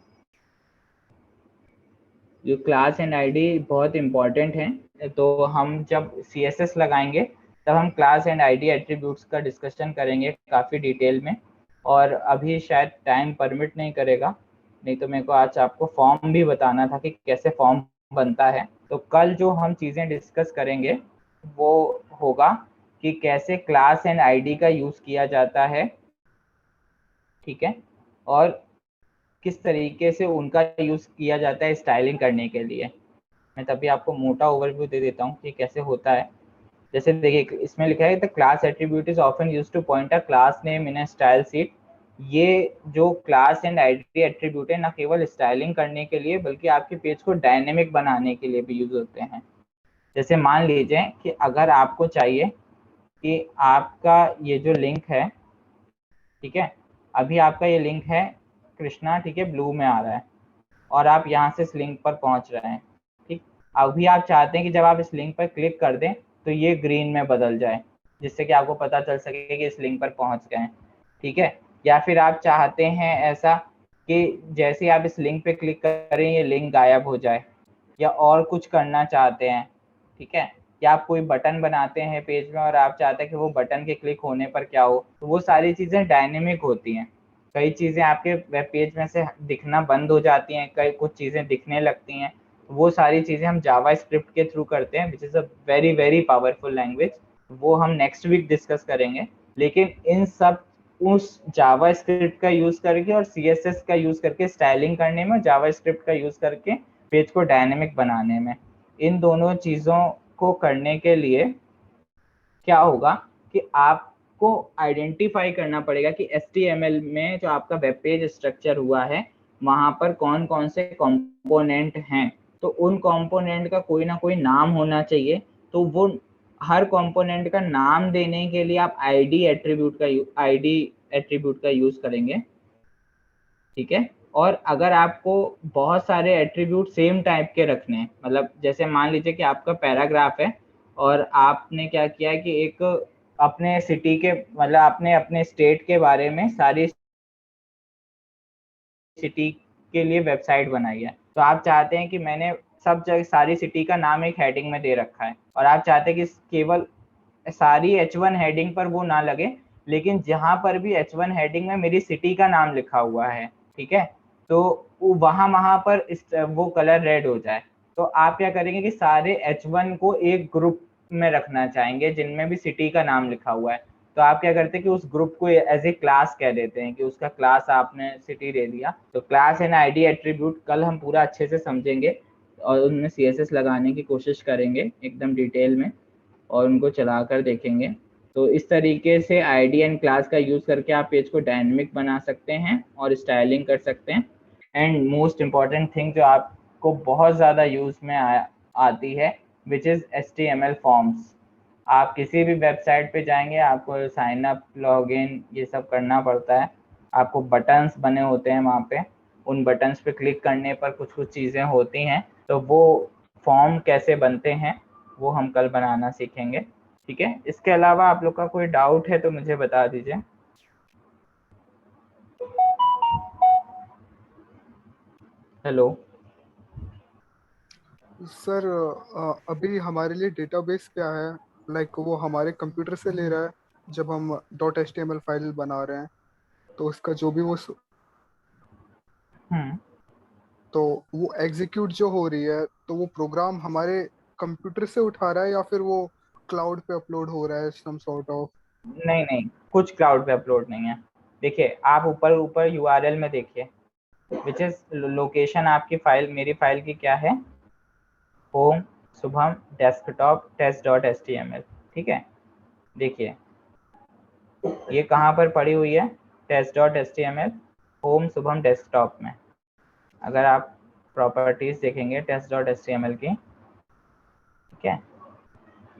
जो क्लास एंड आईडी बहुत इंपॉर्टेंट है, तो हम जब CSS लगाएंगे तब हम क्लास एंड आईडी एट्रीब्यूट्स का डिस्कशन करेंगे काफ़ी डिटेल में, और अभी शायद टाइम परमिट नहीं करेगा, नहीं तो मेरे को आज आपको फॉर्म भी बताना था कि कैसे फॉर्म बनता है। तो कल जो हम चीज़ें डिस्कस करेंगे वो होगा कि कैसे क्लास एंड आईडी का यूज़ किया जाता है, ठीक है, और किस तरीके से उनका यूज़ किया जाता है स्टाइलिंग करने के लिए। मैं तभी आपको मोटा ओवरव्यू दे देता हूँ कि कैसे होता है। जैसे देखिए इसमें लिखा है the class attribute is often used two point a class name in a style sheet. ये जो क्लास एंड आईडी एट्रीब्यूट है ना केवल स्टाइलिंग करने के लिए बल्कि आपके पेज को डायनेमिक बनाने के लिए भी यूज होते हैं। जैसे मान लीजिए कि अगर आपको चाहिए कि आपका ये जो लिंक है, ठीक है, अभी आपका ये लिंक है कृष्णा, ठीक है, ब्लू में आ रहा है और आप यहाँ से इस लिंक पर पहुँच रहे हैं, ठीक। अभी आप चाहते हैं कि जब आप इस लिंक पर क्लिक कर दें तो ये ग्रीन में बदल जाए, जिससे कि आपको पता चल सके कि इस लिंक पर पहुँच गए हैं, ठीक है। या फिर आप चाहते हैं ऐसा कि जैसे ही आप इस लिंक पे क्लिक करें ये लिंक गायब हो जाए, या और कुछ करना चाहते हैं, ठीक है, या आप कोई बटन बनाते हैं पेज में और आप चाहते हैं कि वो बटन के क्लिक होने पर क्या हो, तो वो सारी चीज़ें डायनेमिक होती हैं। कई चीज़ें आपके वेब पेज में से दिखना बंद हो जाती हैं, कई कुछ चीज़ें दिखने लगती हैं, वो सारी चीज़ें हम जावा स्क्रिप्ट के थ्रू करते हैं, which is a very very powerful language. वो हम नेक्स्ट वीक डिस्कस करेंगे। लेकिन इन सब उस जावा स्क्रिप्ट का यूज़ करके और CSS का यूज़ करके स्टाइलिंग करने में, जावा स्क्रिप्ट का यूज़ करके पेज को डायनेमिक बनाने में, इन दोनों चीज़ों को करने के लिए क्या होगा कि आपको आइडेंटिफाई करना पड़ेगा कि HTML में जो आपका वेब पेज स्ट्रक्चर हुआ है वहाँ पर कौन कौन से कंपोनेंट हैं। तो उन कंपोनेंट का कोई ना कोई नाम होना चाहिए, तो वो हर कंपोनेंट का नाम देने के लिए आप आईडी एट्रीब्यूट का यूज़ करेंगे, ठीक है। और अगर आपको बहुत सारे एट्रीब्यूट सेम टाइप के रखने हैं, मतलब जैसे मान लीजिए कि आपका पैराग्राफ है और आपने क्या किया है कि एक अपने सिटी के मतलब आपने अपने स्टेट के बारे में सारी सिटी के लिए वेबसाइट बनाई है, तो आप चाहते हैं कि मैंने सब जगह सारी सिटी का नाम एक हेडिंग में दे रखा है और आप चाहते हैं कि केवल सारी H1 हेडिंग पर वो ना लगे, लेकिन जहां पर भी H1 हेडिंग में मेरी सिटी का नाम लिखा हुआ है, ठीक है, तो वहां पर वो कलर रेड हो जाए। तो आप क्या करेंगे कि सारे H1 को एक ग्रुप में रखना चाहेंगे जिनमें भी सिटी का नाम लिखा हुआ है। तो आप क्या करते हैं कि उस ग्रुप को एज ए क्लास कह देते हैं कि उसका क्लास आपने सिटी दे दिया। तो क्लास एंड आईडी एट्रीब्यूट कल हम पूरा अच्छे से समझेंगे और उनमें CSS लगाने की कोशिश करेंगे एकदम डिटेल में और उनको चला कर देखेंगे। तो इस तरीके से आईडी एंड क्लास का यूज़ करके आप पेज को डायनेमिक बना सकते हैं और स्टाइलिंग कर सकते हैं। एंड मोस्ट इम्पॉर्टेंट थिंग जो आपको बहुत ज़्यादा यूज़ में आती है विच इज़ HTML फॉर्म्स। आप किसी भी वेबसाइट पे जाएंगे आपको साइन अप, लॉगिन ये सब करना पड़ता है, आपको बटन्स बने होते हैं वहाँ पे, उन बटन्स पे क्लिक करने पर कुछ कुछ चीज़ें होती हैं, तो वो फॉर्म कैसे बनते हैं वो हम कल बनाना सीखेंगे, ठीक है। इसके अलावा आप लोग का कोई डाउट है तो मुझे बता दीजिए। हेलो सर अभी हमारे लिए डेटाबेस क्या है? लाइक वो हमारे कंप्यूटर से ले रहा है जब हम .html फाइल बना रहे हैं तो उसका जो भी तो वो एग्जीक्यूट जो हो रही है तो वो प्रोग्राम हमारे कंप्यूटर से उठा रहा है या फिर वो क्लाउड पे अपलोड हो रहा है सम सॉर्ट ऑफ? नहीं नहीं, कुछ क्लाउड पे अपलोड नहीं है। देखिए आप ऊपर ऊपर URL में देखिए, विच इज लोकेशन आपकी फाइल, मेरी फाइल की क्या है, होम शुभम डेस्कटॉप test.html, ठीक है। देखिए ये कहाँ पर पड़ी हुई है, test.html होम शुभम डेस्कटॉप में। अगर आप प्रॉपर्टीज देखेंगे test.html की, ठीक है,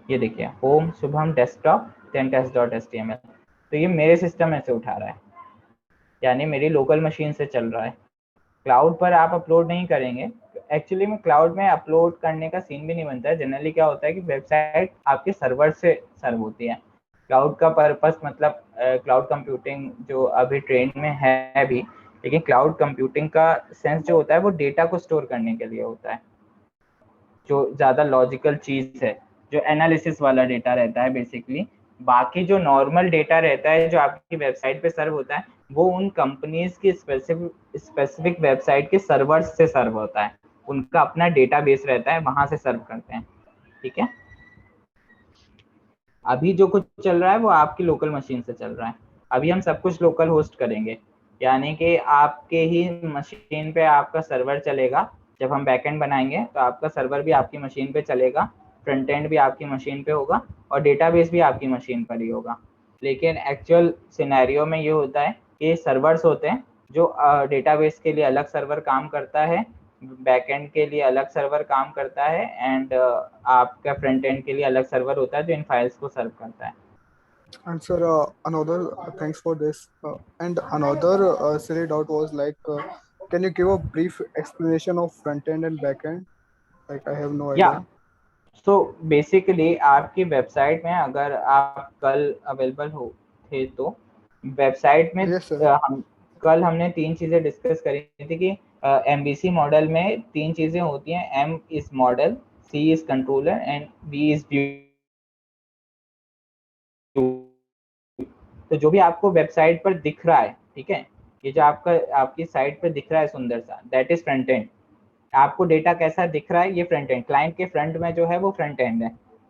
ये देखिए home Shubham desktop then test.html, तो ये मेरे सिस्टम में से उठा रहा है, यानी मेरी लोकल मशीन से चल रहा है। क्लाउड पर आप अपलोड नहीं करेंगे। एक्चुअली में क्लाउड में अपलोड करने का सीन भी नहीं बनता है। जनरली क्या होता है कि वेबसाइट आपके सर्वर से सर्व होती है। क्लाउड का पर्पस मतलब क्लाउड कंप्यूटिंग जो अभी ट्रेंड में है अभी, लेकिन क्लाउड कंप्यूटिंग का सेंस जो होता है वो डेटा को स्टोर करने के लिए होता है, जो ज़्यादा लॉजिकल चीज़ है, जो एनालिसिस वाला डेटा रहता है बेसिकली। बाकी जो नॉर्मल डेटा रहता है जो आपकी वेबसाइट पे सर्व होता है वो उन कंपनीज की स्पेसिफिक वेबसाइट के सर्वर्स से सर्व होता है, उनका अपना डेटाबेस रहता है, वहां से सर्व करते हैं, ठीक है। अभी जो कुछ चल रहा है वो आपकी लोकल मशीन से चल रहा है। अभी हम सब कुछ लोकल होस्ट करेंगे, यानी कि आपके ही मशीन पे आपका सर्वर चलेगा। जब हम बैकएंड बनाएंगे तो आपका सर्वर भी आपकी मशीन पे चलेगा, फ्रंट एंड भी आपकी मशीन पे होगा और डेटाबेस भी आपकी मशीन पर ही होगा। लेकिन एक्चुअल सिनेरियो में ये होता है कि सर्वर्स होते हैं जो डेटाबेस के लिए अलग सर्वर काम करता है, बैकएंड के लिए अलग सर्वर काम करता है, एंड आपका फ्रंट एंड के लिए अलग सर्वर होता है जो इन फाइल्स को सर्व करता है। And sir, another thanks for this. And another silly doubt was like, can you give a brief explanation of front end and back end? Like I have no या idea. सो बेसिकली आपकी वेबसाइट में अगर आप कल अवेलेबल हो थे तो वेबसाइट में Yes sir. कल हमने 3 चीजें डिस्कस करी थी कि MVC मॉडल में 3 चीजें होती हैं, M is model, C is controller and V is view. तो जो भी आपको वेबसाइट पर दिख रहा है, ठीक है, ये जो आपकी साइट पर दिख रहा है सुंदर सा, दैट इज फ्रंट एंड। आपको डेटा कैसा दिख रहा है, ये फ्रंट एंड, क्लाइंट के फ्रंट में जो है वो फ्रंट एंड है।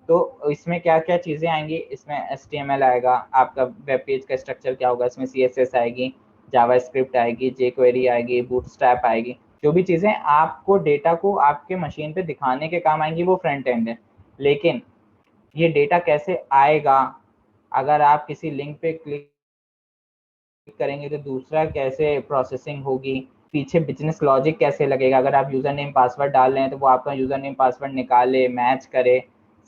तो इसमें क्या क्या चीजें आएंगी, इसमें HTML आएगा, आपका वेब पेज का स्ट्रक्चर क्या होगा, इसमें CSS आएगी, जावास्क्रिप्ट आएगी, jQuery आएगी, बूटस्ट्रैप आएगी। जो भी चीजें आपको डेटा को आपके मशीन पे दिखाने के काम आएंगी वो फ्रंट एंड है। लेकिन ये डेटा कैसे आएगा, अगर आप किसी लिंक पे क्लिक करेंगे तो दूसरा कैसे प्रोसेसिंग होगी, पीछे बिजनेस लॉजिक कैसे लगेगा, अगर आप यूजर नेम पासवर्ड डाल रहे हैं तो वो आपका यूजर नेम पासवर्ड निकाले, मैच करे,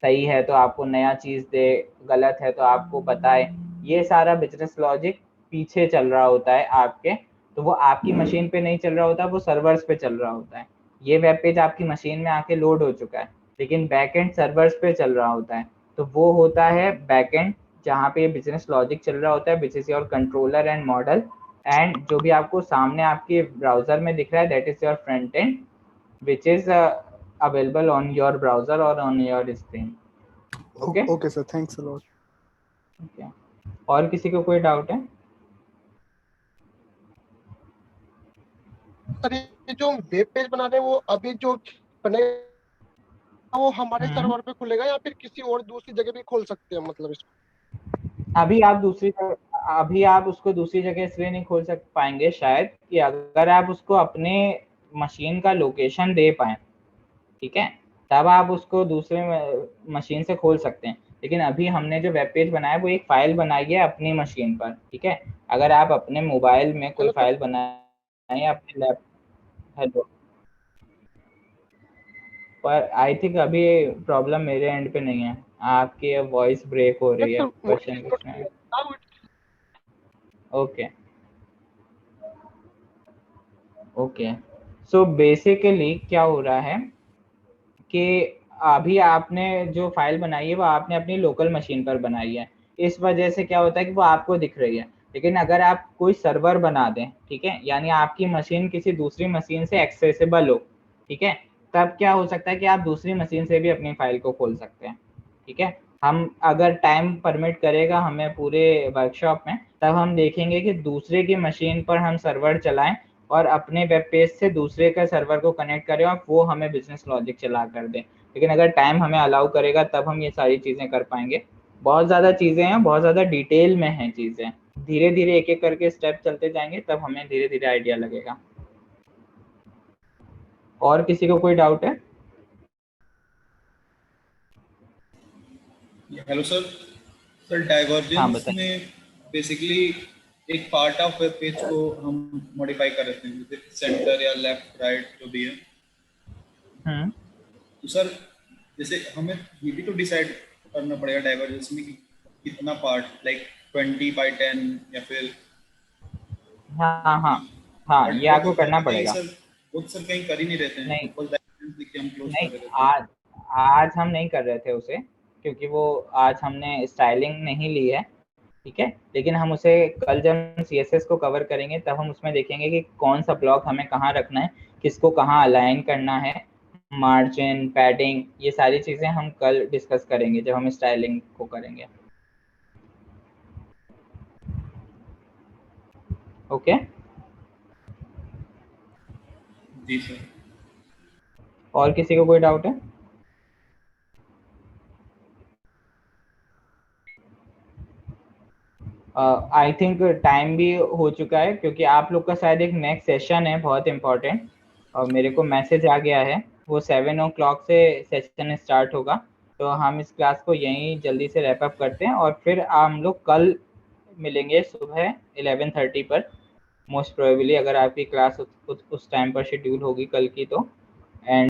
सही है तो आपको नया चीज दे, गलत है तो आपको बताए, ये सारा बिजनेस लॉजिक पीछे चल रहा होता है आपके। तो वो आपकी मशीन पे नहीं चल रहा होता, वो सर्वर्स पे चल रहा होता है। ये वेब पेज आपकी मशीन में आके लोड हो चुका है लेकिन बैकएंड सर्वर्स पे चल रहा होता है, तो वो होता है बैकएंड, जहाँ पे बिजनेस लॉजिक चल रहा होता है, which is your controller and model. And जो भी आपको सामने आपके ब्राउजर में दिख रहा है that is your front end which is available on your browser और on your screen. Okay Okay sir, thanks a lot. Okay, और किसी को कोई डाउट है? सर ये जो वेब पेज बना रहे हैं वो अभी जो बने वो हमारे सर्वर पे खुलेगा या फिर किसी और दूसरी जगह भी खोल सकते हैं, मतलब इसको? अभी आप उसको दूसरी जगह इसलिए नहीं खोल पाएंगे शायद कि अगर आप उसको अपने मशीन का लोकेशन दे पाए, ठीक है, तब आप उसको दूसरे मशीन से खोल सकते हैं। लेकिन अभी हमने जो वेब पेज बनाया वो एक फाइल बनाई है अपनी मशीन पर, ठीक है। अगर आप अपने मोबाइल में कोई फाइल बनाए अपने लैप, हेलो, पर आई थिंक अभी प्रॉब्लम मेरे एंड पे नहीं है, आपकी वॉइस ब्रेक हो रही है क्वेश्चन में। ओके ओके, सो बेसिकली क्या हो रहा है कि अभी आपने जो फाइल बनाई है वो आपने अपनी लोकल मशीन पर बनाई है, इस वजह से क्या होता है कि वो आपको दिख रही है। लेकिन अगर आप कोई सर्वर बना दें, ठीक है, यानी आपकी मशीन किसी दूसरी मशीन से एक्सेसिबल हो, ठीक है, तब क्या हो सकता है कि आप दूसरी मशीन से भी अपनी फाइल को खोल सकते हैं, ठीक है। हम अगर टाइम परमिट करेगा हमें पूरे वर्कशॉप में, तब हम देखेंगे कि दूसरे की मशीन पर हम सर्वर चलाएं और अपने वेब पेज से दूसरे का सर्वर को कनेक्ट करें और वो हमें बिजनेस लॉजिक चला कर दें। लेकिन अगर टाइम हमें अलाउ करेगा तब हम ये सारी चीज़ें कर पाएंगे। बहुत ज़्यादा चीज़ें हैं, बहुत ज़्यादा डिटेल में हैं चीज़ें, धीरे धीरे एक एक करके स्टेप चलते जाएंगे तब हमें धीरे धीरे आइडिया लगेगा। और किसी को कोई डाउट है? Hello sir. सर हाँ, डाइवर्जेंस बताइए। में बेसिकली एक पार्ट ऑफ वेब पेज को हम मॉडिफाई कर रहे हैं, जैसे सेंटर या लेफ्ट राइट जो भी है। तो सर जैसे हमें ये भी तो डिसाइड करना पड़ेगा डाइवर्जेंस में कि कितना पार्ट, लाइक 20/10 या फिर हाँ हाँ हाँ, ये आपको करना पड़ेगा। सर वो सर कहीं कर ही नहीं रहते हैं, नहीं बस डाइवर्जेंस लिख के हम क्लोज कर नहीं, देते हैं। आज हम नहीं कर रहे थे उसे, क्योंकि वो आज हमने स्टाइलिंग नहीं ली है, ठीक है। लेकिन हम उसे कल जब हम CSS को कवर करेंगे तब हम उसमें देखेंगे कि कौन सा ब्लॉक हमें कहाँ रखना है, किसको कहाँ अलाइन करना है, मार्जिन, पैडिंग, ये सारी चीज़ें हम कल डिस्कस करेंगे जब हम स्टाइलिंग को करेंगे। ओके। जी सर। और किसी को कोई डाउट है? आई थिंक टाइम भी हो चुका है, क्योंकि आप लोग का शायद एक नेक्स्ट सेशन है बहुत इम्पोर्टेंट, और मेरे को मैसेज आ गया है, वो 7 o'clock से सेशन स्टार्ट होगा। तो हम इस क्लास को यहीं जल्दी से रैप अप करते हैं और फिर हम लोग कल मिलेंगे सुबह 11:30 पर, मोस्ट प्रोबेबली, अगर आपकी क्लास उस टाइम पर शेड्यूल होगी कल की तो। एंड